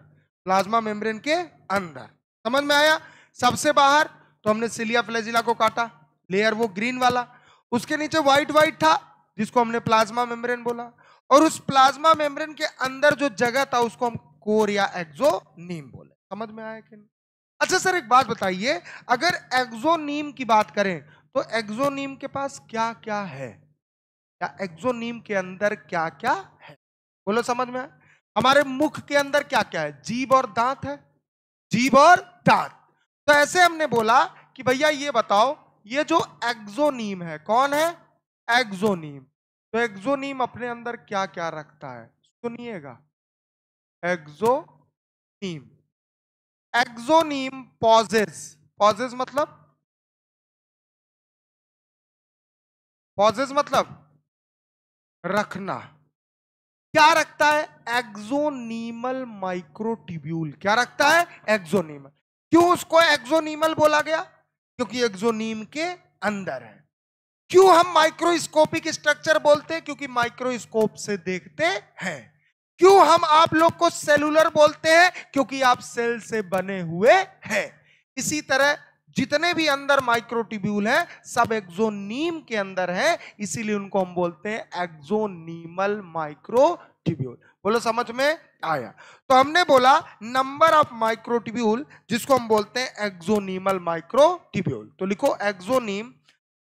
प्लाज्मा मेम्ब्रेन के अंदर। समझ में आया? सबसे बाहर तो हमने सिलिया फ्लैजिला को काटा, लेयर वो ग्रीन वाला। उसके नीचे व्हाइट व्हाइट था, जिसको हमने प्लाज्मा मेम्ब्रेन बोला। और उस प्लाज्मा मेम्ब्रेन के अंदर जो जगह था उसको हम कोर या एक्सोनीम बोले। समझ में आया कि नहीं? अच्छा सर, एक बात बताइए, अगर एक्सोनीम की बात करें तो एक्सोनीम के पास क्या क्या है, या एक्सोनीम के अंदर क्या क्या है? बोलो समझ में आया? हमारे मुख के अंदर क्या क्या है? जीभ और दांत है, जीभ और दांत। तो ऐसे हमने बोला कि भैया ये बताओ, ये जो एक्सोनीम है, कौन है? एक्सोनीम। तो एक्सोनीम अपने अंदर क्या क्या रखता है? सुनिएगा, एक्सोनीम, एक्सोनीम पॉजेस, पॉजेस मतलब, पॉजेस मतलब रखना। क्या रखता है? एक्सोनीमल माइक्रोट्यूब्यूल। क्या रखता है? एक्सोनीमल। क्यों उसको एक्सोनीमल बोला गया? क्योंकि एक्सोनीम के अंदर है। क्यों हम माइक्रोस्कोपिक स्ट्रक्चर बोलते हैं? क्योंकि माइक्रोस्कोप से देखते हैं। क्यों हम आप लोग को सेलुलर बोलते हैं? क्योंकि आप सेल से बने हुए हैं। इसी तरह जितने भी अंदर माइक्रोट्यूब्यूल हैं सब एक्सोनीम के अंदर हैं, इसीलिए उनको हम बोलते हैं एक्सोनीमल माइक्रोट्यूब्यूल। बोलो समझ में आया? तो हमने बोला नंबर ऑफ माइक्रोट्यूब्यूल, जिसको हम बोलते हैं एक्सोनीमल माइक्रोट्यूब्यूल। तो लिखो axoneme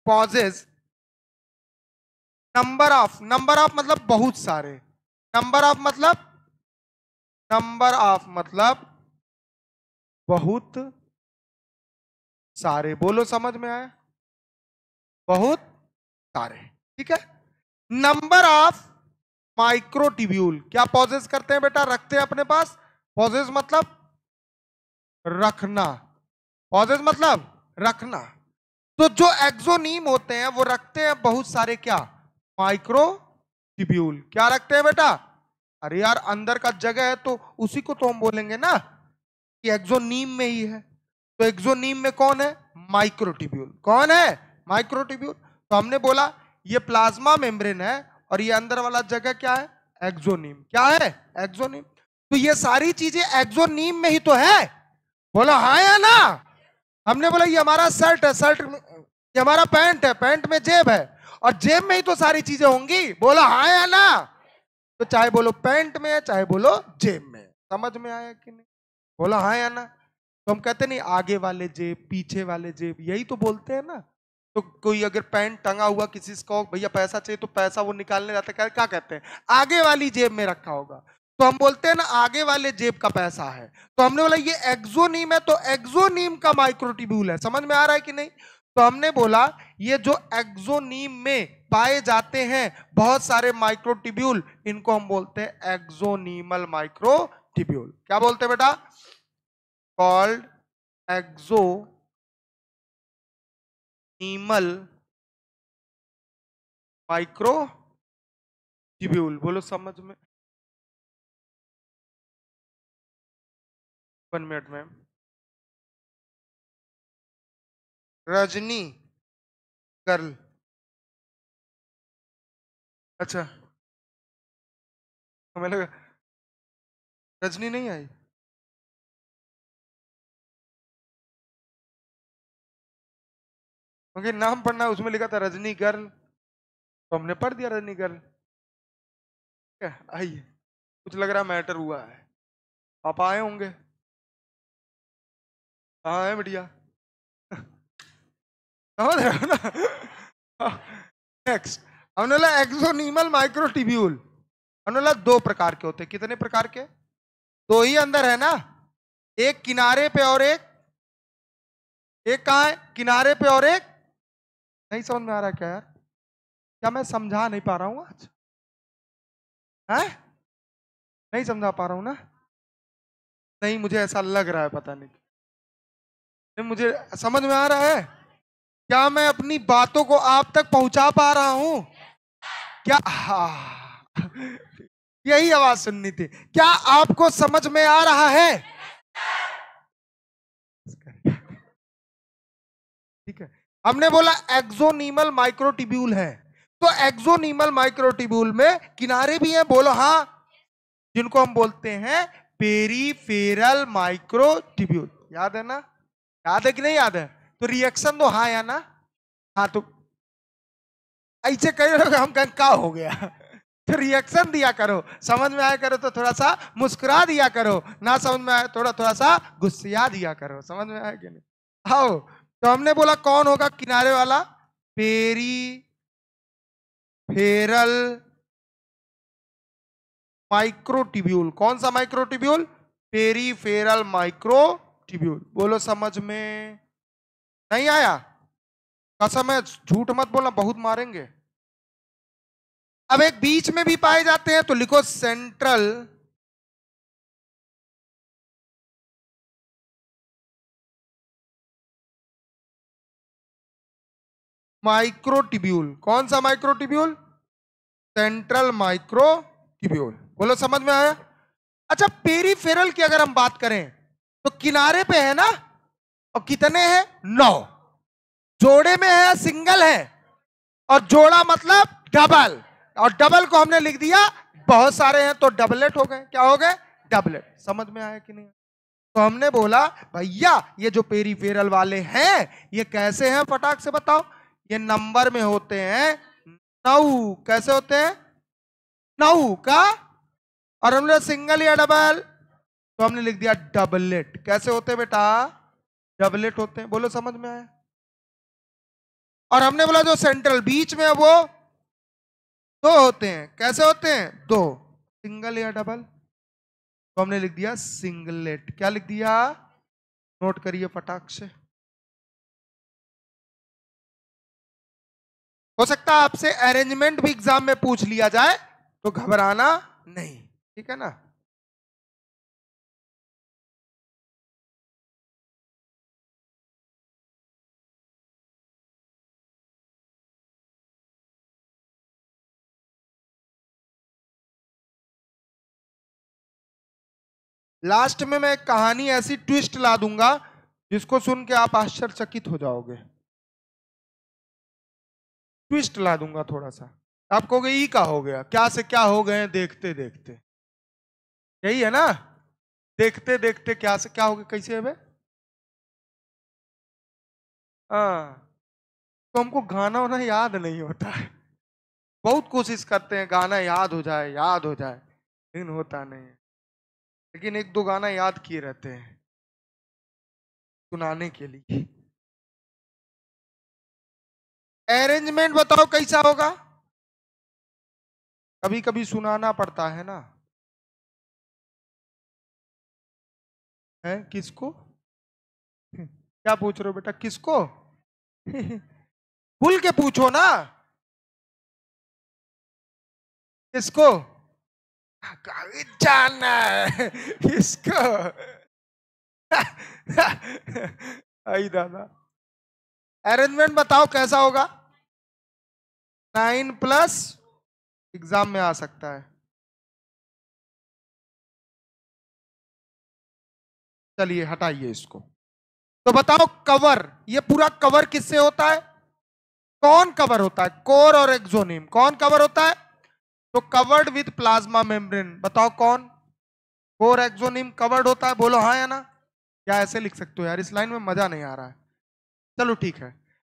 possess number of, number of मतलब बहुत सारे, नंबर ऑफ मतलब, नंबर ऑफ मतलब बहुत सारे। बोलो समझ में आया? बहुत सारे, ठीक है। नंबर ऑफ माइक्रोट्यूब्यूल, क्या पॉजेस करते हैं बेटा? रखते हैं अपने पास। पॉजेस मतलब रखना, पॉजेस मतलब रखना। तो जो एक्सोनीम होते हैं वो रखते हैं बहुत सारे क्या? माइक्रोट्यूब्यूल। क्या रखते हैं बेटा? अरे यार, अंदर का जगह है तो उसी को तो हम बोलेंगे ना कि एक्सोनीम में ही है। तो एक्सोनीम में कौन है? माइक्रोट्यूब्यूल। कौन है? माइक्रोट्यूब्यूल। तो हमने बोला ये प्लाज्मा मेम्ब्रेन है और ये अंदर वाला जगह क्या है? एक्सोनीम। क्या है? एक्सोनीम। तो ये सारी चीजें एक्सोनीम में ही तो है। बोला हाँ या ना? हमने बोला ये हमारा शर्ट है, शर्ट में, ये हमारा पैंट है, पैंट में जेब है, और जेब में ही तो सारी चीजें होंगी। बोला हाँ या ना? तो चाहे बोलो पैंट में है, चाहे बोलो जेब में है। समझ में आया कि नहीं? बोला हाँ या ना? तो हम कहते नहीं आगे वाले जेब, पीछे वाले जेब, यही तो बोलते हैं ना। तो कोई अगर पैंट टंगा हुआ किसी को, भैया पैसा चाहिए, तो पैसा वो निकालने जाते क्या क्या कहते हैं? आगे वाली जेब में रखा होगा। तो हम बोलते हैं ना आगे वाले जेब का पैसा है। तो हमने बोला ये एक्सोनीम है, तो एक्सोनीम का माइक्रोट्यूब्यूल है। समझ में आ रहा है कि नहीं? तो हमने बोला ये जो एक्सोनीम में पाए जाते हैं बहुत सारे माइक्रोट्यूब्यूल, इनको हम बोलते हैं एक्सोनीमल माइक्रोट्यूब्यूल। क्या बोलते हैं बेटा? Called axonemal microtubule. बोलो समझ में। 1 मिनट में। रजनी गर्ल, अच्छा, हमें लगा रजनी नहीं आई। क्योंकि नाम पढ़ना, उसमें लिखा था रजनी गर्ल, तो हमने पढ़ दिया रजनी गर्ल। आइए, कुछ लग रहा मैटर हुआ है। आप आए होंगे। हाँ है बढ़िया। समझ रहे हो ना। नेक्स्ट, हमने बोला एक्सोनीमल माइक्रोट्यूब्यूल। हमने बोला दो प्रकार के होते हैं। कितने प्रकार के? दो ही अंदर है ना, एक किनारे पे और एक कहाँ है? किनारे पे और एक। नहीं समझ में आ रहा क्या यार? क्या मैं समझा नहीं पा रहा हूँ आज? है? नहीं समझा पा रहा हूँ ना? नहीं, मुझे ऐसा लग रहा है, पता नहीं। नहीं, मुझे समझ में आ रहा है। क्या मैं अपनी बातों को आप तक पहुंचा पा रहा हूं? क्या? हाँ, यही आवाज सुननी थी। क्या आपको समझ में आ रहा है? ठीक है। हमने बोला एक्सोनीमल माइक्रोट्यूब्यूल है, तो एक्सोनीमल माइक्रोट्यूब्यूल में किनारे भी हैं, बोलो हाँ, जिनको हम बोलते हैं पेरीफेरल माइक्रोट्यूब्यूल। याद है ना? याद है कि नहीं याद है? तो रिएक्शन दो हाँ या ना। हाँ, तो ऐसे कई लोग हम कहें का हो गया, तो रिएक्शन दिया करो। समझ में आया करो तो थोड़ा सा मुस्कुरा दिया करो, ना समझ में आया थोड़ा थोड़ा सा गुस्सिया दिया करो। समझ में आया कि नहीं? आओ, तो हमने बोला कौन होगा किनारे वाला? Peripheral microtubule. कौन सा माइक्रोट्यूब्यूल? Peripheral microtubule. बोलो समझ में नहीं आया? कसम है, झूठ मत बोलना, बहुत मारेंगे। अब एक बीच में भी पाए जाते हैं, तो लिखो सेंट्रल माइक्रोट्यूब्यूल। कौन सा माइक्रोट्यूब्यूल? Central microtubule. बोलो समझ में आया? अच्छा, पेरीफेरल की अगर हम बात करें तो किनारे पे है ना, और कितने हैं? 9। जोड़े में है, सिंगल है, और जोड़ा मतलब डबल, और डबल को हमने लिख दिया बहुत सारे हैं, तो डबलेट हो गए। क्या हो गए? डबलेट। समझ में आया कि नहीं? तो हमने बोला भैया ये जो पेरीफेरल वाले हैं ये कैसे हैं, फटाक से बताओ। ये नंबर में होते हैं 9। कैसे होते हैं? 9 का। और हमने सिंगल या डबल, तो हमने लिख दिया डबलेट। कैसे होते हैं बेटा? डबलेट होते हैं। बोलो समझ में आया? और हमने बोला जो सेंट्रल बीच में है वो 2 होते हैं। कैसे होते हैं? 2। सिंगल या डबल, तो हमने लिख दिया सिंगलेट। क्या लिख दिया? नोट करिए फटाक से। हो सकता है आपसे अरेंजमेंट भी एग्जाम में पूछ लिया जाए, तो घबराना नहीं, ठीक है ना? लास्ट में मैं एक कहानी ऐसी ट्विस्ट ला दूंगा जिसको सुन के आप आश्चर्यचकित हो जाओगे। ट्विस्ट ला दूंगा थोड़ा सा, आप कहोगे ई का हो गया, क्या से क्या हो गए देखते देखते। यही है ना? देखते देखते क्या से क्या हो गया, कैसे है बे? हाँ, तो हमको गाना वाना याद नहीं होता है। बहुत कोशिश करते हैं गाना याद हो जाए, याद हो जाए, लेकिन होता नहीं है। लेकिन एक दो गाना याद किए रहते हैं सुनाने के लिए। अरेंजमेंट बताओ कैसा होगा? कभी कभी सुनाना पड़ता है ना। है किसको? क्या पूछ रहे हो बेटा, किसको? खुल के पूछो ना। किसको? जाना है किसको? आई दादा, अरेंजमेंट बताओ कैसा होगा? 9+ एग्जाम में आ सकता है। चलिए हटाइए इसको। तो बताओ कवर, ये पूरा कवर किससे होता है? कौन कवर होता है? कोर और एक्सोनिम। कौन कवर होता है? तो कवर्ड विद प्लाज्मा मेम्ब्रेन। बताओ कौन? कोर एक्सोनिम कवर्ड होता है। बोलो हाँ या ना? या ऐसे लिख सकते हो यार, इस लाइन में मजा नहीं आ रहा है। चलो ठीक है।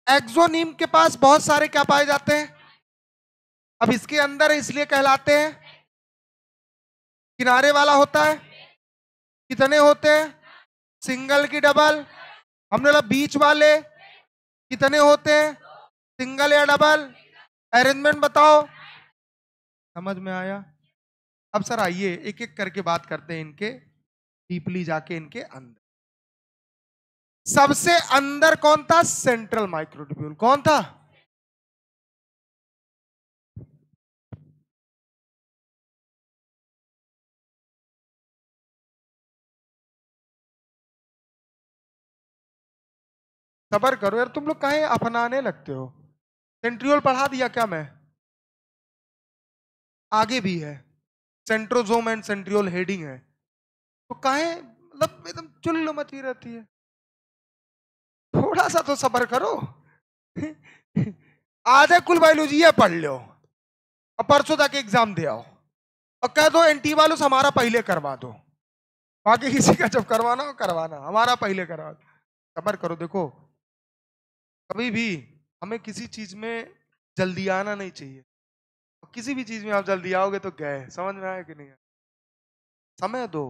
एक्सोनीम के पास बहुत सारे क्या पाए जाते हैं? अब इसके अंदर है इसलिए कहलाते हैं। किनारे वाला होता है, कितने होते हैं? सिंगल की डबल। हमने बोला बीच वाले कितने होते हैं? सिंगल या डबल? अरेंजमेंट बताओ। समझ में आया? अब सर आइए एक एक करके बात करते हैं इनके, डीपली जाके इनके अंदर। सबसे अंदर कौन था? Central microtubule. कौन था? सबर करो यार, तुम लोग काहे अपनाने लगते हो? सेंट्रियोल पढ़ा दिया क्या मैं? आगे भी है, सेंट्रोजोम एंड सेंट्रियोल हेडिंग है, तो काहे मतलब एकदम चुल्लू मची रहती है? थोड़ा सा तो सबर करो। आधे कुल बायोलॉजी है पढ़ लो और परसों तक एग्जाम दे आओ और कह दो एंटीवायरस हमारा पहले करवा दो, बाकी किसी का जब करवाना हो करवाना, हमारा पहले करवा दो। सबर करो। देखो कभी भी हमें किसी चीज में जल्दी आना नहीं चाहिए। किसी भी चीज में आप जल्दी आओगे तो गए। समझ में आया कि नहीं? समय दो।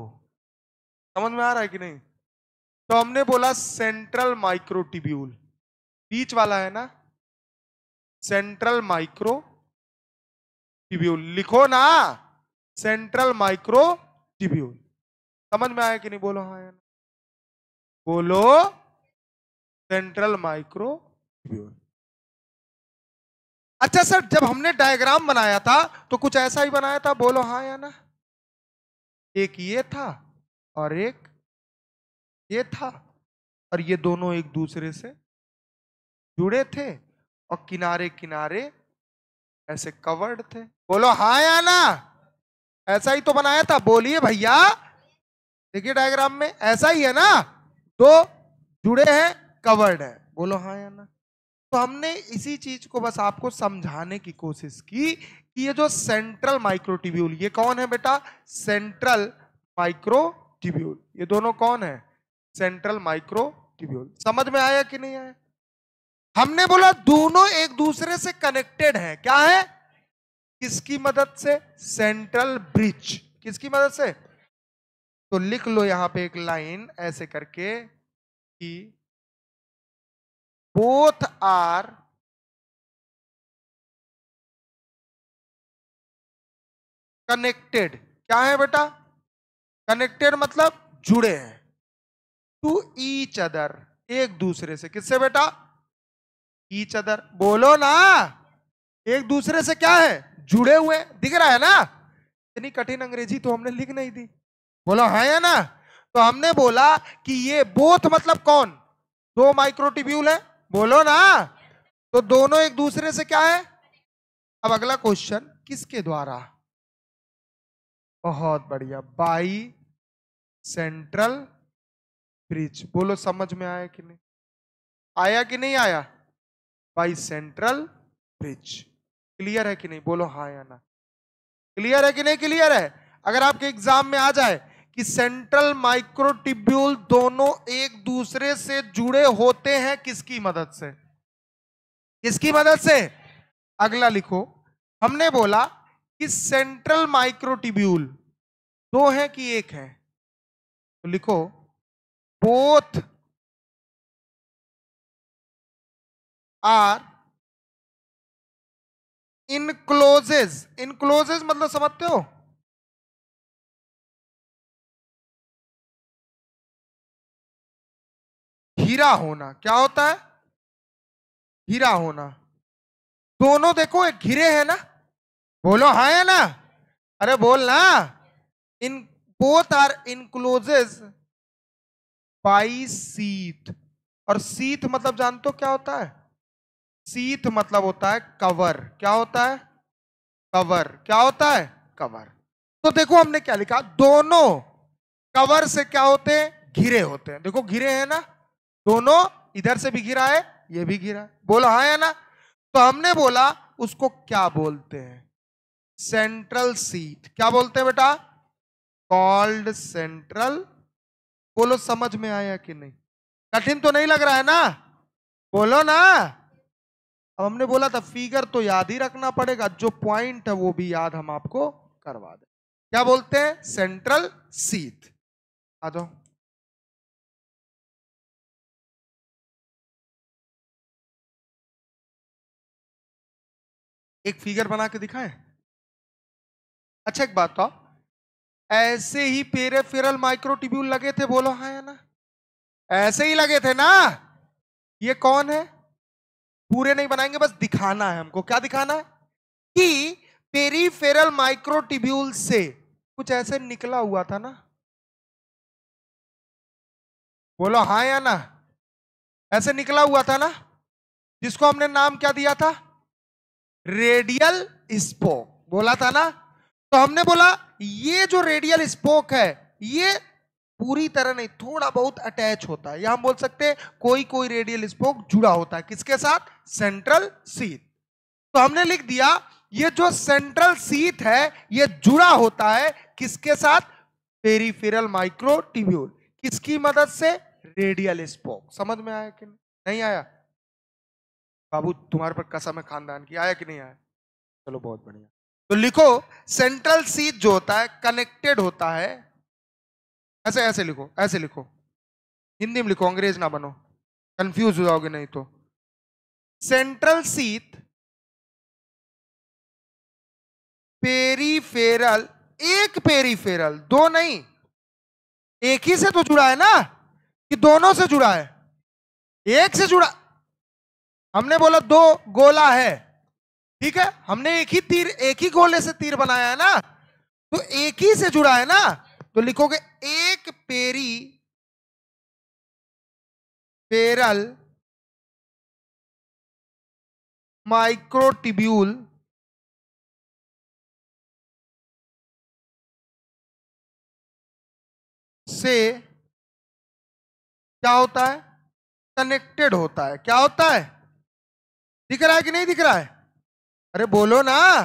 समझ में आ रहा है कि नहीं? तो हमने बोला सेंट्रल माइक्रोट्यूब्यूल, बीच वाला है ना, सेंट्रल माइक्रोट्यूब्यूल। लिखो ना, सेंट्रल माइक्रोट्यूब्यूल। समझ में आया कि नहीं? बोलो हाँ या ना। बोलो सेंट्रल माइक्रोट्यूब्यूल। अच्छा सर, जब हमने डायग्राम बनाया था तो कुछ ऐसा ही बनाया था। बोलो हाँ या ना। एक ये था और एक ये था, और ये दोनों एक दूसरे से जुड़े थे और किनारे किनारे ऐसे कवर्ड थे। बोलो हाँ या ना। ऐसा ही तो बनाया था। बोलिए भैया, देखिए डायग्राम में ऐसा ही है ना, दो जुड़े हैं, कवर्ड है। बोलो हाँ या ना। तो हमने इसी चीज को बस आपको समझाने की कोशिश की कि ये जो सेंट्रल माइक्रोट्यूब्यूल, ये कौन है बेटा? Central microtubule. ये दोनों कौन है? Central microtubule. समझ में आया कि नहीं आया? हमने बोला दोनों एक दूसरे से कनेक्टेड हैं। क्या है? किसकी मदद से? Central bridge. किसकी मदद से? तो लिख लो यहां पे एक लाइन ऐसे करके कि बोथ आर कनेक्टेड। क्या है बेटा? कनेक्टेड मतलब जुड़े हैं टू ईच अदर, एक दूसरे से। किससे बेटा? Each other. बोलो ना, एक दूसरे से क्या है? जुड़े हुए। दिख रहा है ना? इतनी कठिन अंग्रेजी तो हमने लिख नहीं दी। बोलो हाँ या ना। तो हमने बोला कि ये बोथ मतलब कौन? दो माइक्रोट्यूब्यूल है। बोलो ना। तो दोनों एक दूसरे से क्या है? अब अगला क्वेश्चन, किसके द्वारा? बहुत बढ़िया, बाई सेंट्रल ब्रिज। बोलो समझ में आया कि नहीं? आया कि नहीं आया? By central bridge. क्लियर है कि नहीं? बोलो हाँ या ना। क्लियर है कि नहीं? क्लियर है। अगर आपके एग्जाम में आ जाए कि सेंट्रल माइक्रोट्यूब्यूल दोनों एक दूसरे से जुड़े होते हैं किसकी मदद से? किसकी मदद से? अगला लिखो, हमने बोला कि सेंट्रल माइक्रोट्यूब्यूल दो है कि एक है? तो लिखो बोथ आर इनक्लोजेज। इनक्लोजेज मतलब समझते हो? घिरा होना। क्या होता है? घिरा होना। दोनों देखो एक घिरे हैं ना। बोलो हाँ या ना। अरे बोल ना। In both are encloses by sheath. और शीथ मतलब जानते हो क्या होता है? शीथ मतलब होता है कवर। क्या होता है? कवर। क्या होता है? कवर। तो देखो हमने क्या लिखा, दोनों कवर से क्या होते हैं? घिरे होते हैं। देखो घिरे हैं ना दोनों, इधर से भी घिरा है, ये भी घिरा है। बोलो हाँ या ना। तो हमने बोला उसको क्या बोलते हैं? Central seat. क्या बोलते हैं बेटा? Called central. बोलो समझ में आया कि नहीं? कठिन तो नहीं लग रहा है ना? बोलो ना। अब हमने बोला था फिगर तो याद ही रखना पड़ेगा, जो पॉइंट है वो भी याद हम आपको करवा दें। क्या बोलते हैं? Central sheath. आ जाओ। एक फिगर बना के दिखाएं। अच्छा एक बात तो, ऐसे ही पेरिफेरल माइक्रोट्यूब्यूल लगे थे, बोलो हाँ या ना? ऐसे ही लगे थे ना? ये कौन है? पूरे नहीं बनाएंगे, बस दिखाना है हमको। क्या दिखाना है? कि पेरिफेरल माइक्रोट्यूब्यूल से कुछ ऐसे निकला हुआ था ना, बोलो हाँ या ना? ऐसे निकला हुआ था ना, जिसको हमने नाम क्या दिया था? रेडियल स्पोक बोला था ना। तो हमने बोला ये जो रेडियल स्पोक है ये पूरी तरह नहीं, थोड़ा बहुत अटैच होता है, या हम बोल सकते हैं कोई कोई रेडियल स्पोक जुड़ा होता है। किसके साथ? Central sheath. तो हमने लिख दिया ये जो सेंट्रल सीथ है ये जुड़ा होता है किसके साथ? Peripheral microtubule. किसकी मदद से? Radial spoke. समझ में आया कि नहीं आया? बाबू तुम्हारे पर कसम है खानदान की, आया कि नहीं आया? चलो बहुत बढ़िया। तो लिखो सेंट्रल सीथ जो होता है कनेक्टेड होता है, ऐसे ऐसे लिखो, ऐसे लिखो, हिंदी में लिखो, अंग्रेज ना बनो, कंफ्यूज हो जाओगे नहीं तो। सेंट्रल सीथ पेरिफेरल, एक पेरिफेरल, दो नहीं, एक ही से तो जुड़ा है ना, कि दोनों से जुड़ा है? एक से जुड़ा। हमने बोला दो गोला है, ठीक है, हमने एक ही तीर, एक ही गोले से तीर बनाया है ना, तो एक ही से जुड़ा है ना। तो लिखोगे एक पेरिफेरल माइक्रोट्यूब्यूल से क्या होता है? कनेक्टेड होता है। क्या होता है? दिख रहा है कि नहीं दिख रहा है? अरे बोलो ना।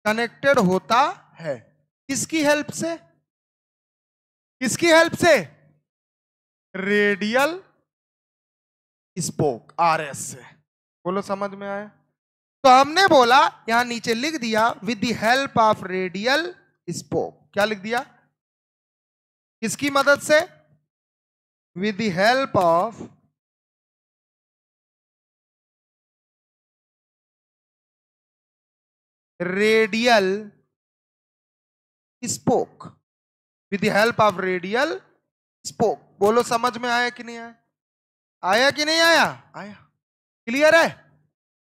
कनेक्टेड होता है किसकी हेल्प से? किसकी हेल्प से? रेडियल स्पोक, आरएस से। बोलो समझ में आया? तो हमने बोला यहां नीचे लिख दिया with the help of radial spoke. क्या लिख दिया? किसकी मदद से? With the help of radial spoke. With the help of radial spoke. बोलो समझ में आया कि नहीं आया? आया कि नहीं आया? आया। क्लियर है?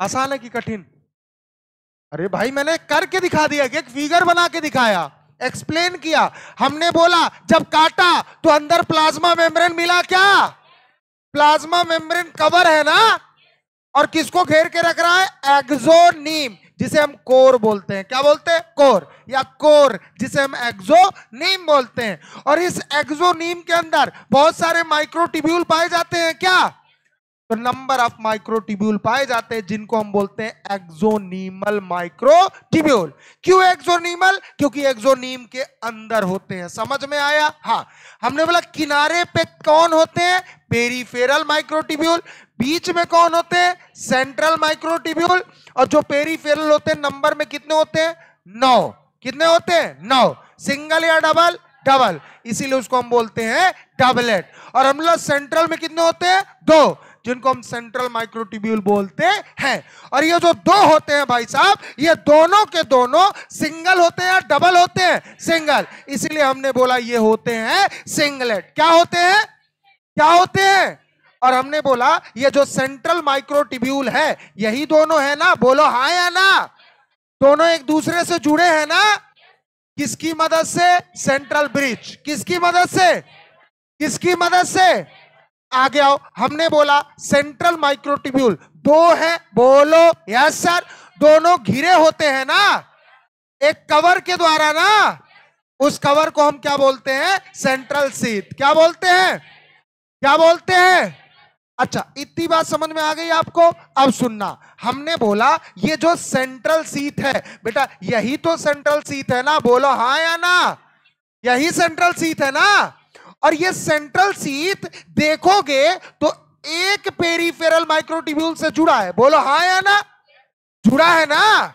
आसान है कि कठिन? अरे भाई मैंने करके दिखा दिया कि एक फिगर बना के दिखाया, एक्सप्लेन किया। हमने बोला जब काटा तो अंदर प्लाज्मा मेम्ब्रेन मिला। क्या? प्लाज्मा मेम्ब्रेन कवर है ना, और किसको घेर के रख रहा है? एक्सोनीम, जिसे हम कोर बोलते हैं। क्या बोलते हैं? कोर, या कोर जिसे हम एक्सोनीम बोलते हैं। और इस एक्सोनीम के अंदर बहुत सारे माइक्रोट्यूब्यूल पाए जाते हैं। क्या? तो नंबर ऑफ माइक्रोट्यूब्यूल पाए जाते हैं जिनको हम बोलते हैं एक्सोनीमल माइक्रोट्यूब्यूल। क्यों एक्सोनीमल? क्योंकि एक्सोनीम के अंदर होते हैं। समझ में आया? हाँ। हमने बोला किनारे पे कौन होते हैं? Peripheral microtubule. बीच में कौन होते हैं? Central microtubule. और जो पेरिफेरल होते हैं नंबर में कितने होते हैं? 9। कितने होते हैं? 9। सिंगल या डबल? डबल, इसीलिए उसको हम बोलते हैं डबलेट। और हम लोग सेंट्रल में कितने होते हैं? 2, जिनको हम सेंट्रल माइक्रोट्यूब्यूल बोलते हैं। और ये जो 2 होते हैं भाई साहब, ये दोनों के दोनों सिंगल होते हैं या डबल होते हैं? सिंगल, इसीलिए हमने बोला ये होते हैं सिंगलेट। क्या होते हैं? क्या होते हैं? और हमने बोला ये जो सेंट्रल माइक्रोट्यूब्यूल है यही दोनों है ना, बोलो हाँ या ना? दोनों एक दूसरे से जुड़े हैं ना, किसकी मदद से? Central bridge. किसकी मदद से? किसकी मदद से? आगे आओ। हमने बोला सेंट्रल माइक्रोट्यूब्यूल 2 है, बोलो यस सर। दोनों घिरे होते हैं ना एक कवर के द्वारा ना, उस कवर को हम क्या बोलते हैं? Central sheath. क्या बोलते हैं? क्या बोलते हैं? अच्छा इतनी बात समझ में आ गई आपको? अब सुनना, हमने बोला ये जो सेंट्रल सीथ है बेटा, यही तो सेंट्रल सीथ है ना, बोलो हाँ या ना? यही सेंट्रल सीथ है ना। और ये सेंट्रल सीथ देखोगे तो एक पेरिफेरल माइक्रोट्यूब्यूल से जुड़ा है, बोलो हाँ या ना, जुड़ा है ना।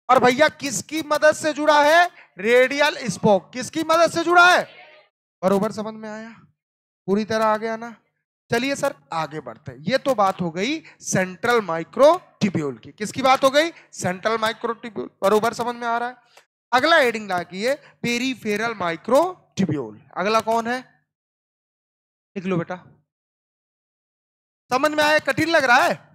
और भैया किसकी मदद से जुड़ा है, रेडियल स्पोक, किसकी मदद से जुड़ा है, बरोबर समझ में आया, पूरी तरह आ गया ना। चलिए सर आगे बढ़ते हैं, ये तो बात हो गई सेंट्रल माइक्रोट्यूब्यूल की, किसकी बात हो गई, सेंट्रल माइक्रोट्यूब्यूल, बरोबर समझ में आ रहा है। अगला हेडिंग लागिए पेरिफेरल माइक्रोट्यूब्यूल, अगला कौन है, लिख लो बेटा। समझ में आया, कठिन लग रहा है।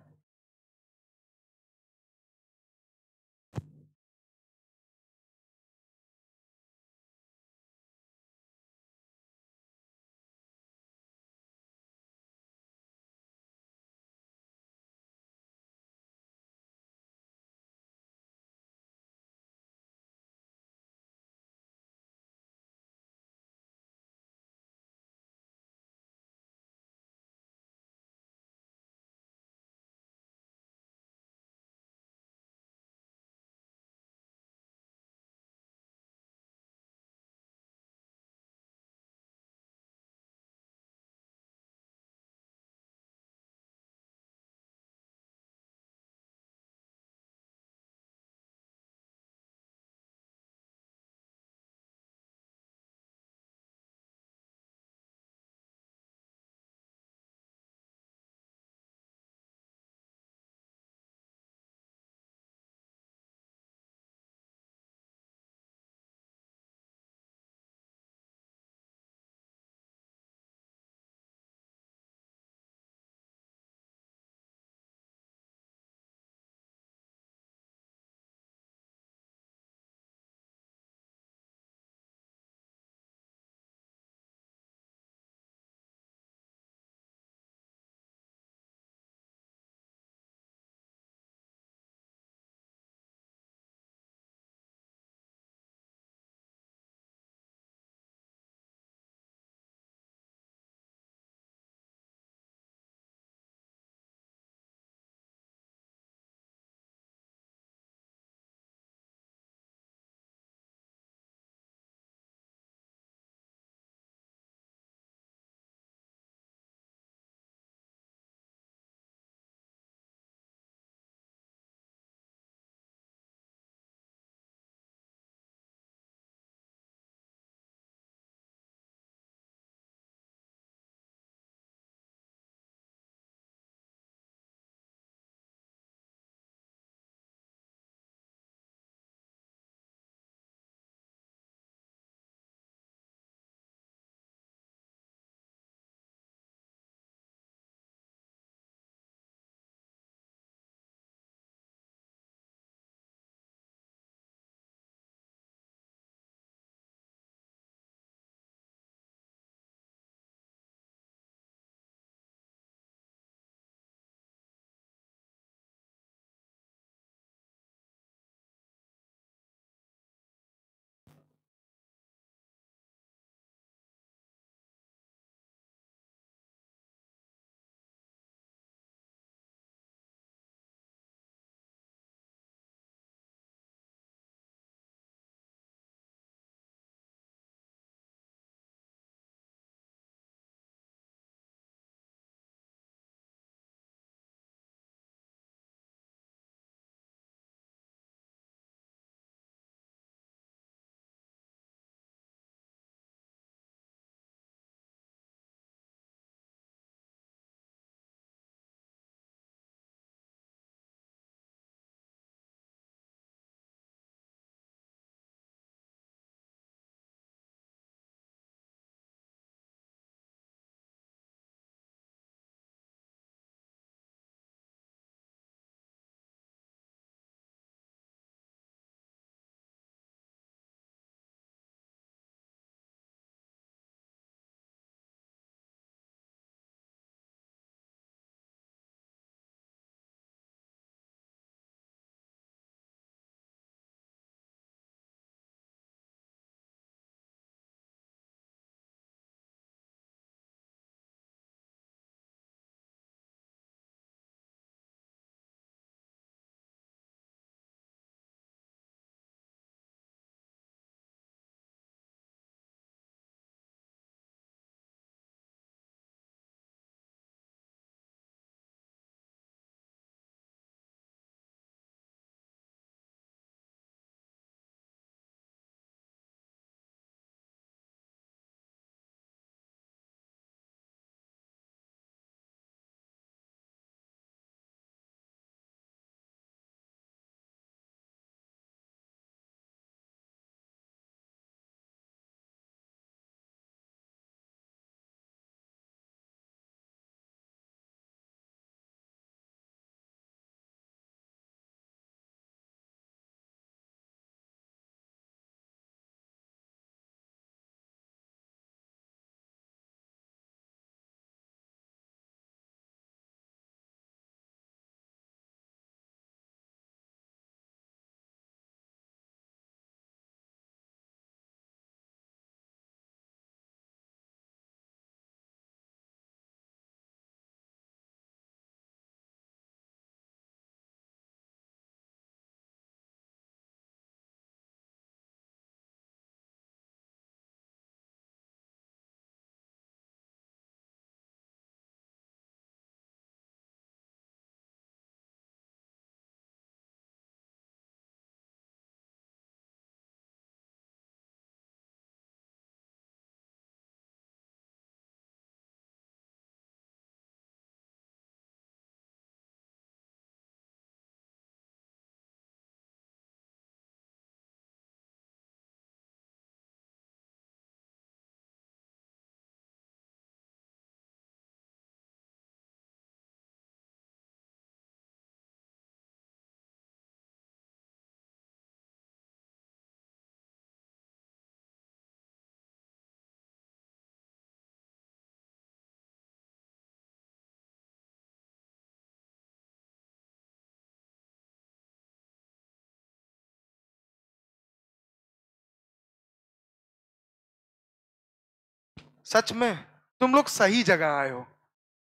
सच में तुम लोग सही जगह आए हो,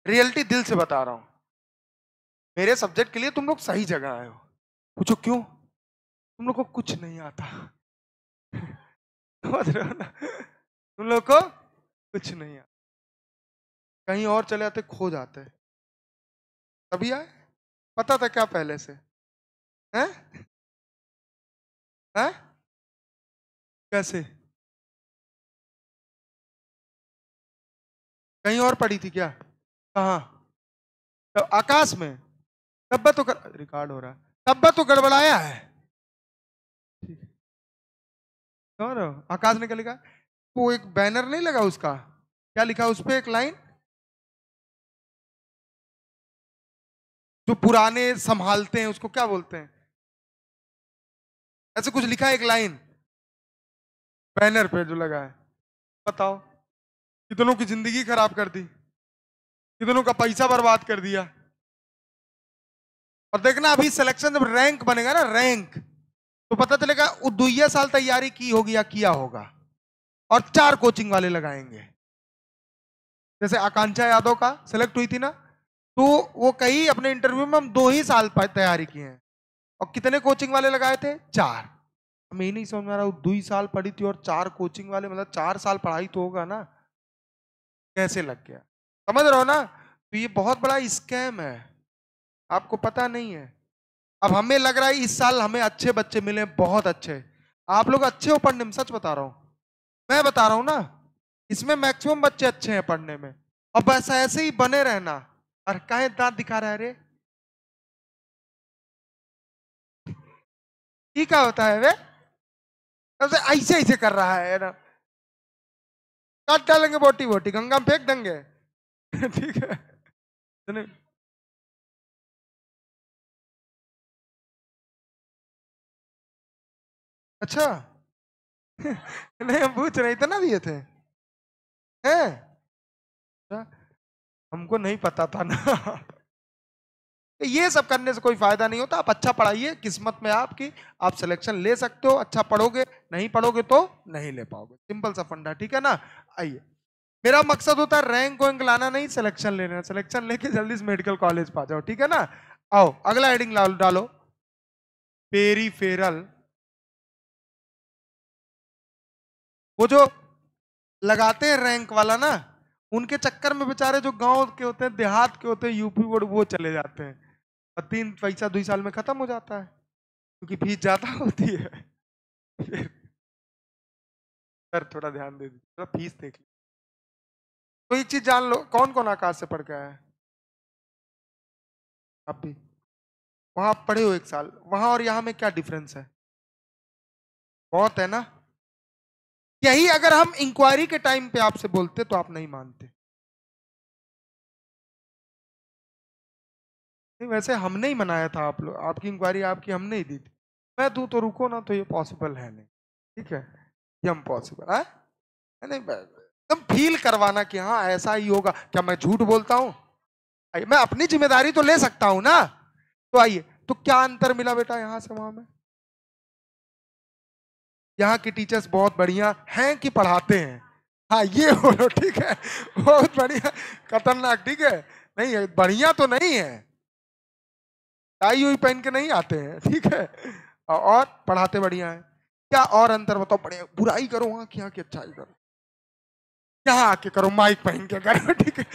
रियलिटी दिल से बता रहा हूं। मेरे सब्जेक्ट के लिए तुम लोग सही जगह आए हो। पूछो क्यों? तुम लोग को कुछ नहीं आता। समझ रहे हो ना? तुम लोग को कुछ नहीं आता। कहीं और चले जाते, खो जाते। तभी आए? पता था क्या पहले से? हैं? हैं? कैसे? कहीं और पड़ी थी क्या? कहाँ? तो आकाश में? तब तो रिकॉर्ड हो रहा है, तब तो गड़बड़ाया है। समझ रहे हो? आकाश ने क्या लिखा? वो एक बैनर नहीं लगा उसका, क्या लिखा उस पे? एक लाइन जो पुराने संभालते हैं उसको क्या बोलते हैं? ऐसे कुछ लिखा है, एक लाइन बैनर पे जो लगा है। बताओ, कितनों की जिंदगी खराब कर दी, कितनों का पैसा बर्बाद कर दिया। और देखना अभी सिलेक्शन जब रैंक बनेगा ना, रैंक, तो पता चलेगा वो 2 साल तैयारी की होगी या किया होगा, और 4 कोचिंग वाले लगाएंगे। जैसे आकांक्षा यादव का सिलेक्ट हुई थी ना, तो वो कही अपने इंटरव्यू में हम 2 ही साल तैयारी किए हैं, और कितने कोचिंग वाले लगाए थे? 4। हमें ही नहीं समझ में आ रहा, वो 2 ही साल पढ़ी थी और 4 कोचिंग वाले, मतलब 4 साल पढ़ाई तो होगा ना, कैसे लग गया? समझ रहे हो ना? तो ये बहुत बड़ा स्कैम है, आपको पता नहीं है। अब हमें लग रहा है इस साल हमें अच्छे बच्चे मिले, बहुत अच्छे। आप लोग अच्छे हो पढ़ने में, सच बता रहा हूं, मैं बता रहा हूं ना। इसमें मैक्सिमम बच्चे अच्छे हैं पढ़ने में, और बस ऐसे ही बने रहना। और काहे दांत दिखा रहा है रे? ये क्या होता है वे? ऐसे ऐसे ऐसे कर रहा है ना, काट डालेंगे बोटी बोटी, गंगा में फेंक देंगे। ठीक है? नहीं, अच्छा। नहीं, हम पूछ रहे, इतना दिए थे? हैं? अच्छा, हमको नहीं पता था ना। ये सब करने से कोई फायदा नहीं होता। आप अच्छा पढ़ाइए, किस्मत में आपकी, आप सिलेक्शन ले सकते हो। अच्छा पढ़ोगे, नहीं पढ़ोगे तो नहीं ले पाओगे। सिंपल सा फंडा, ठीक है ना? आइए, मेरा मकसद होता है रैंक वैंक लाना नहीं, सिलेक्शन लेना। सिलेक्शन लेके जल्दी से मेडिकल कॉलेज पा जाओ, ठीक है ना? आओ अगला हेडिंग डालो, पेरीफेरल। वो जो लगाते हैं रैंक वाला ना, उनके चक्कर में बेचारे जो गांव के होते हैं, देहात के होते हैं, यूपी बोर्ड, वो चले जाते हैं, और 3 पैसा 2 साल में खत्म हो जाता है, क्योंकि फीस ज्यादा होती है। सर थोड़ा ध्यान दे दीजिए, थोड़ा फीस देख लीजिए। तो एक चीज जान लो, कौन कौन आकाश से पढ़ के आया है? आप भी वहां आप पढ़े हो 1 साल, वहां और यहाँ में क्या डिफरेंस है? बहुत है ना? यही अगर हम इंक्वायरी के टाइम पे आपसे बोलते तो आप नहीं मानते। नहीं, वैसे हमने ही मनाया था, आप लोग, आपकी इंक्वायरी आपकी हमने ही दी थी। मैं दूं तो रुको ना, तो ये पॉसिबल है नहीं। ठीक है? ये इम्पॉसिबल है। नहीं, एकदम फील करवाना कि हाँ ऐसा ही होगा। क्या मैं झूठ बोलता हूँ? मैं अपनी जिम्मेदारी तो ले सकता हूं ना। तो आइए, तो क्या अंतर मिला बेटा यहाँ से वहां में? यहाँ के टीचर्स बहुत बढ़िया हैं कि पढ़ाते हैं? हाँ ये बोलो, ठीक है? बहुत बढ़िया, खतरनाक, ठीक है? नहीं है, बढ़िया तो नहीं है, टाई हुई पहन के नहीं आते हैं, ठीक है? और पढ़ाते बढ़िया है। क्या और अंतर बताओ? बढ़िया, बुराई करो वहां की, यहाँ की अच्छाई करो, यहाँ आके करो, माइक पहन के करो, ठीक है?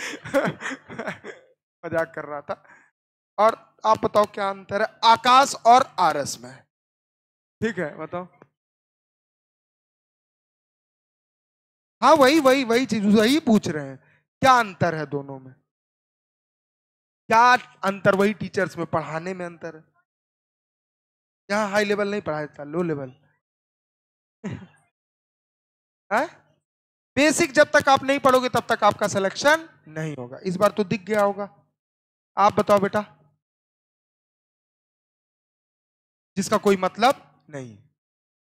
मजाक कर रहा था। और आप बताओ क्या अंतर है आकाश और आरस में? ठीक है, बताओ। हाँ वही वही वही चीज, वही पूछ रहे हैं, क्या अंतर है दोनों में? क्या अंतर? वही टीचर्स में, पढ़ाने में अंतर है। यहाँ हाई लेवल नहीं पढ़ाया था, लो लेवल। है? बेसिक जब तक आप नहीं पढ़ोगे तब तक आपका सिलेक्शन नहीं होगा। इस बार तो दिख गया होगा। आप बताओ बेटा, जिसका कोई मतलब नहीं,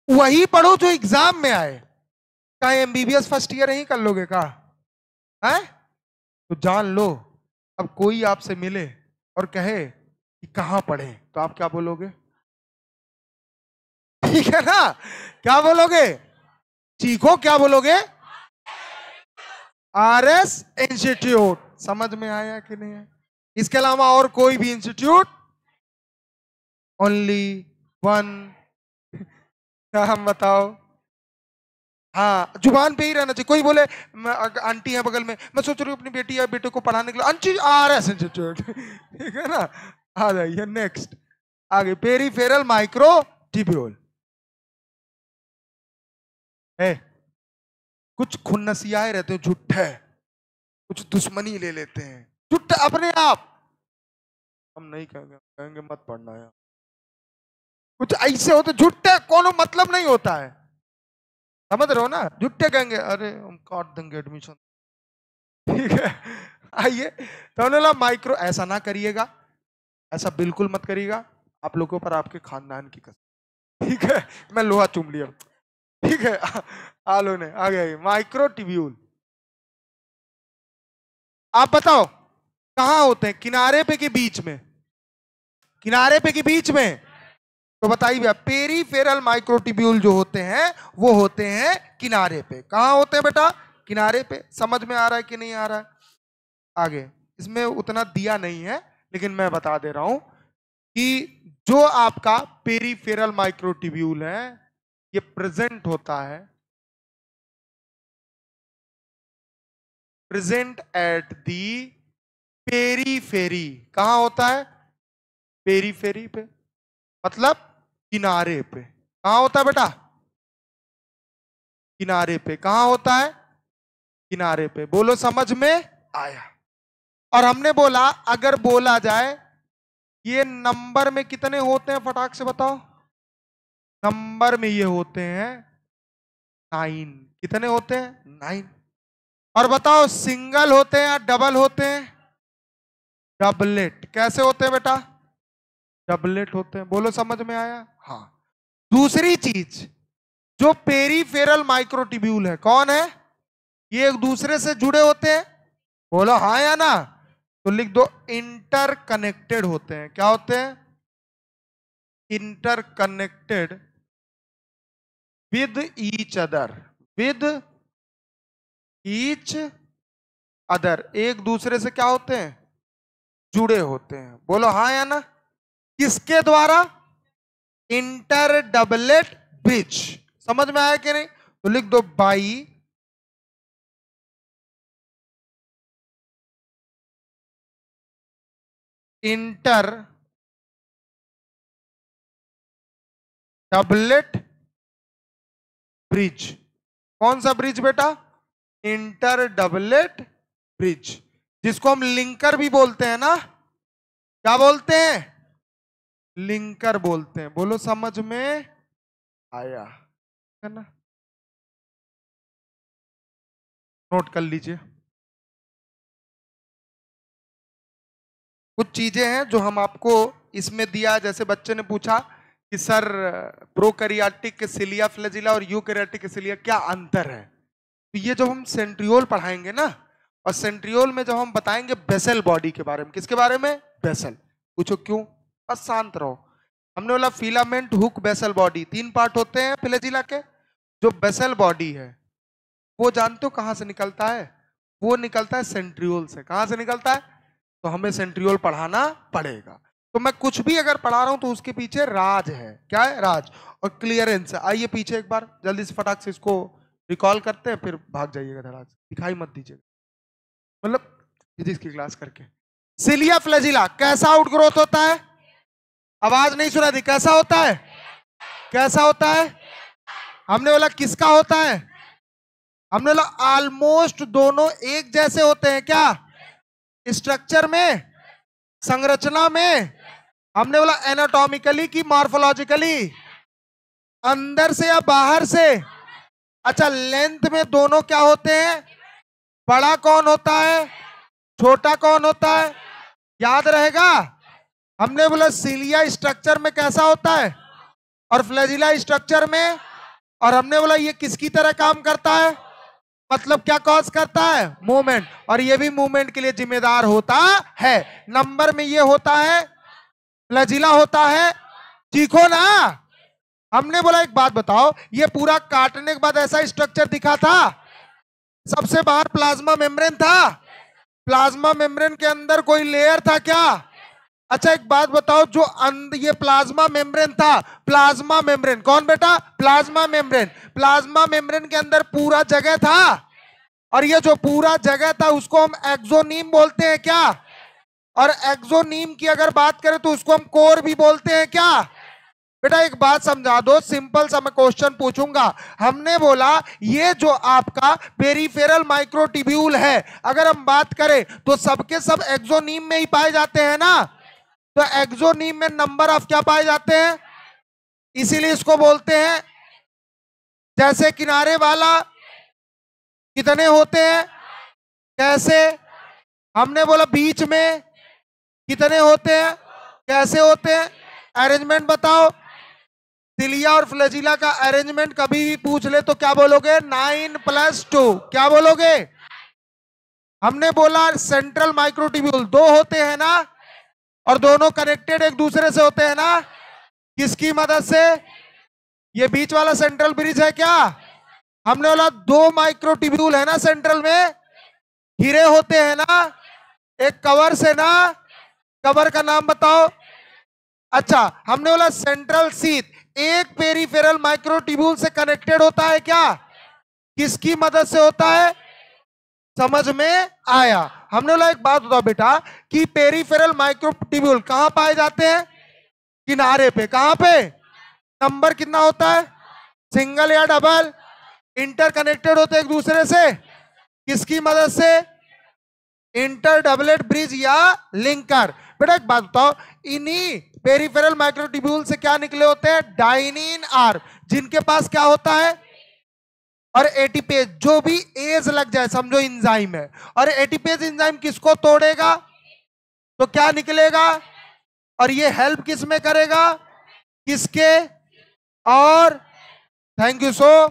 वही पढ़ो जो एग्जाम में आए। का एमबीबीएस फर्स्ट ईयर ही कर लोगे का? है? तो जान लो, अब कोई आपसे मिले और कहे कि कहां पढ़े, तो आप क्या बोलोगे? ठीक है ना? क्या बोलोगे? चीखो, क्या बोलोगे? RS institute. समझ में आया कि नहीं है? इसके अलावा और कोई भी इंस्टीट्यूट? Only one. हम बताओ। हाँ, जुबान पे ही रहना चाहिए। कोई बोले आंटी है बगल में, मैं सोच रही हूँ अपनी बेटी या बेटे को पढ़ाने के लिए, आंटी RS इंस्टीट्यूट। ठीक है ना? आ जाइए नेक्स्ट। आगे, पेरीफेरल माइक्रोट्यूब्यूल। कुछ खुन्नसियाए रहते हैं झूठे, कुछ दुश्मनी ले लेते हैं झूठे अपने आप। हम नहीं कहेंगे, कहेंगे मत पढ़ना यार। कुछ ऐसे होते झूठे, कोनो मतलब नहीं होता है, समझ रहे हो ना? झूठे कहेंगे अरे हम काट देंगे एडमिशन। ठीक है, आइए। तो उन्होंने माइक्रो, ऐसा ना करिएगा, ऐसा बिल्कुल मत करिएगा, आप लोगों पर आपके खानदान की कसम। ठीक है, मैं लोहा चूम लिया। ठीक है, आलो ने आ गया माइक्रोट्यूब्यूल। आप बताओ कहां होते हैं, किनारे पे कि बीच में? किनारे पे कि बीच में? तो बताइए भैया, पेरीफेरल माइक्रोट्यूब्यूल जो होते हैं वो होते हैं किनारे पे। कहां होते हैं बेटा? किनारे पे। समझ में आ रहा है कि नहीं आ रहा है? आगे, इसमें उतना दिया नहीं है लेकिन मैं बता दे रहा हूं कि जो आपका पेरीफेरल माइक्रोट्यूब्यूल है ये प्रेजेंट होता है, प्रेजेंट एट दी पेरीफेरी। कहां होता है? पेरीफेरी पे, मतलब किनारे पे। कहां होता है बेटा? किनारे पे। कहां होता है? किनारे पे। बोलो समझ में आया? और हमने बोला अगर बोला जाए ये नंबर में कितने होते हैं, फटाक से बताओ। नंबर में ये होते हैं 9। कितने होते हैं? 9। और बताओ सिंगल होते हैं या डबल होते हैं? डबलेट। कैसे होते हैं बेटा? डबलेट होते हैं। बोलो समझ में आया? हाँ। दूसरी चीज, जो पेरीफेरल माइक्रोट्यूब्यूल है कौन है? ये एक दूसरे से जुड़े होते हैं। बोलो हाँ या ना? तो लिख दो इंटरकनेक्टेड होते हैं। क्या होते हैं? Interconnected with each other. With each other, एक दूसरे से क्या होते हैं? जुड़े होते हैं। बोलो हाँ या ना? किसके द्वारा? Inter doublet bridge. समझ में आया कि नहीं? तो लिख दो बाई इंटर डबलेट ब्रिज। कौन सा ब्रिज बेटा? इंटर डबलेट ब्रिज, जिसको हम लिंकर भी बोलते हैं ना। क्या बोलते हैं? लिंकर बोलते हैं। बोलो समझ में आया? है ना? नोट कर लीजिए। कुछ चीजें हैं जो हम आपको इसमें दिया, जैसे बच्चे ने पूछा कि सर प्रोकैरियोटिक सिलिया फ्लैजिला और यूकैरियोटिक सिलिया क्या अंतर है। तो ये जब हम सेंट्रियोल पढ़ाएंगे ना, और सेंट्रियोल में जब हम बताएंगे बेसल बॉडी के बारे में। किसके बारे में? बेसल। पूछो क्यों? बस शांत रहो। हमने बोला filament, hook, basal body, 3 part होते हैं फ्लैजिला के। जो बेसल बॉडी है वो जानते हो कहां से निकलता है? वो निकलता है सेंट्रियोल से। कहां से निकलता है? तो हमें सेंट्रियोल पढ़ाना पड़ेगा। तो मैं कुछ भी अगर पढ़ा रहा हूं तो उसके पीछे राज है। क्या है? राज और क्लियरेंस। आइए पीछे एक बार जल्दी से फटाक से इसको रिकॉल करते हैं, फिर भाग जाइएगा धड़ा से, दिखाई मत दीजिएगा, मतलब फिजिक्स की क्लास करके। सिलिया फ्लैजिला कैसा आउटग्रोथ होता है? आवाज नहीं सुना दी। कैसा होता है? कैसा होता है? हमने बोला किसका होता है? हमने बोला ऑलमोस्ट दोनों एक जैसे होते हैं। क्या? स्ट्रक्चर में, संरचना में। हमने बोला एनाटॉमिकली की मॉर्फोलॉजिकली, अंदर से या बाहर से? अच्छा, लेंथ में दोनों क्या होते हैं? बड़ा कौन होता है, छोटा कौन होता है? याद रहेगा। हमने बोला सिलिया स्ट्रक्चर में कैसा होता है और फ्लैजिला स्ट्रक्चर में। और हमने बोला ये किसकी तरह काम करता है, मतलब क्या कॉज करता है? मूवमेंट। और ये भी मूवमेंट के लिए जिम्मेदार होता है। नंबर में ये होता है, फ्लैजिला होता है। चीखो ना। हमने बोला एक बात बताओ, ये पूरा काटने के बाद ऐसा स्ट्रक्चर दिखा था? सबसे बाहर प्लाज्मा मेम्ब्रेन था। प्लाज्मा मेम्ब्रेन के अंदर कोई लेयर था क्या? अच्छा एक बात बताओ, जो ये प्लाज्मा मेम्ब्रेन था, प्लाज्मा मेम्ब्रेन कौन बेटा? Plasma membrane. प्लाज्मा मेम्ब्रेन के अंदर पूरा जगह था, और ये जो पूरा जगह था उसको हम एक्सोनीम बोलते हैं क्या? और एक्सोनीम की अगर बात करें तो उसको हम कोर भी बोलते हैं क्या? बेटा एक बात समझा दो, सिंपल सा मैं क्वेश्चन पूछूंगा। हमने बोला ये जो आपका पेरिफेरल माइक्रोट्यूब्यूल है, अगर हम बात करें तो सबके सब एक्सोनीम में ही पाए जाते हैं ना। तो एक्सोनीम में नंबर ऑफ क्या पाए जाते हैं, इसीलिए इसको बोलते हैं। जैसे किनारे वाला कितने होते हैं, कैसे? हमने बोला बीच में कितने होते हैं, कैसे होते हैं? अरेंजमेंट बताओ। सिलिया और फ्लैजिला का अरेंजमेंट कभी भी पूछ ले तो क्या बोलोगे? 9+2। क्या बोलोगे? हमने बोला सेंट्रल माइक्रोट्यूब्यूल दो होते हैं ना, और दोनों कनेक्टेड एक दूसरे से होते हैं ना। किसकी मदद से? ये बीच वाला सेंट्रल ब्रिज है क्या? हमने बोला दो माइक्रोट्यूब्यूल है ना सेंट्रल में, घिरे होते हैं ना एक कवर से ना। कवर का नाम बताओ। अच्छा हमने बोला सेंट्रल शीथ एक पेरिफेरल माइक्रोट्यूब्यूल से कनेक्टेड होता है क्या? किसकी मदद से होता है? समझ में आया? हमने बोला एक बात बताओ बेटा कि पेरिफेरल माइक्रोट्यूब्यूल कहां पाए जाते हैं? किनारे पे। कहां पे? नंबर कितना होता है? सिंगल या डबल? इंटरकनेक्टेड होते एक दूसरे से। किसकी मदद से? इंटर डबलेट ब्रिज या लिंकर। बेटा एक बात बताओ, इन्हीं पेरिफेरल माइक्रोट्यूब्यूल से क्या निकले होते हैं? डाइनिन आर, जिनके पास क्या होता है? और एटीपेज, जो भी एज लग जाए समझो इंजाइम है, और एटीपेज इंजाइम किसको तोड़ेगा तो क्या निकलेगा? और ये हेल्प किस में करेगा? किसके? और थैंक यू सो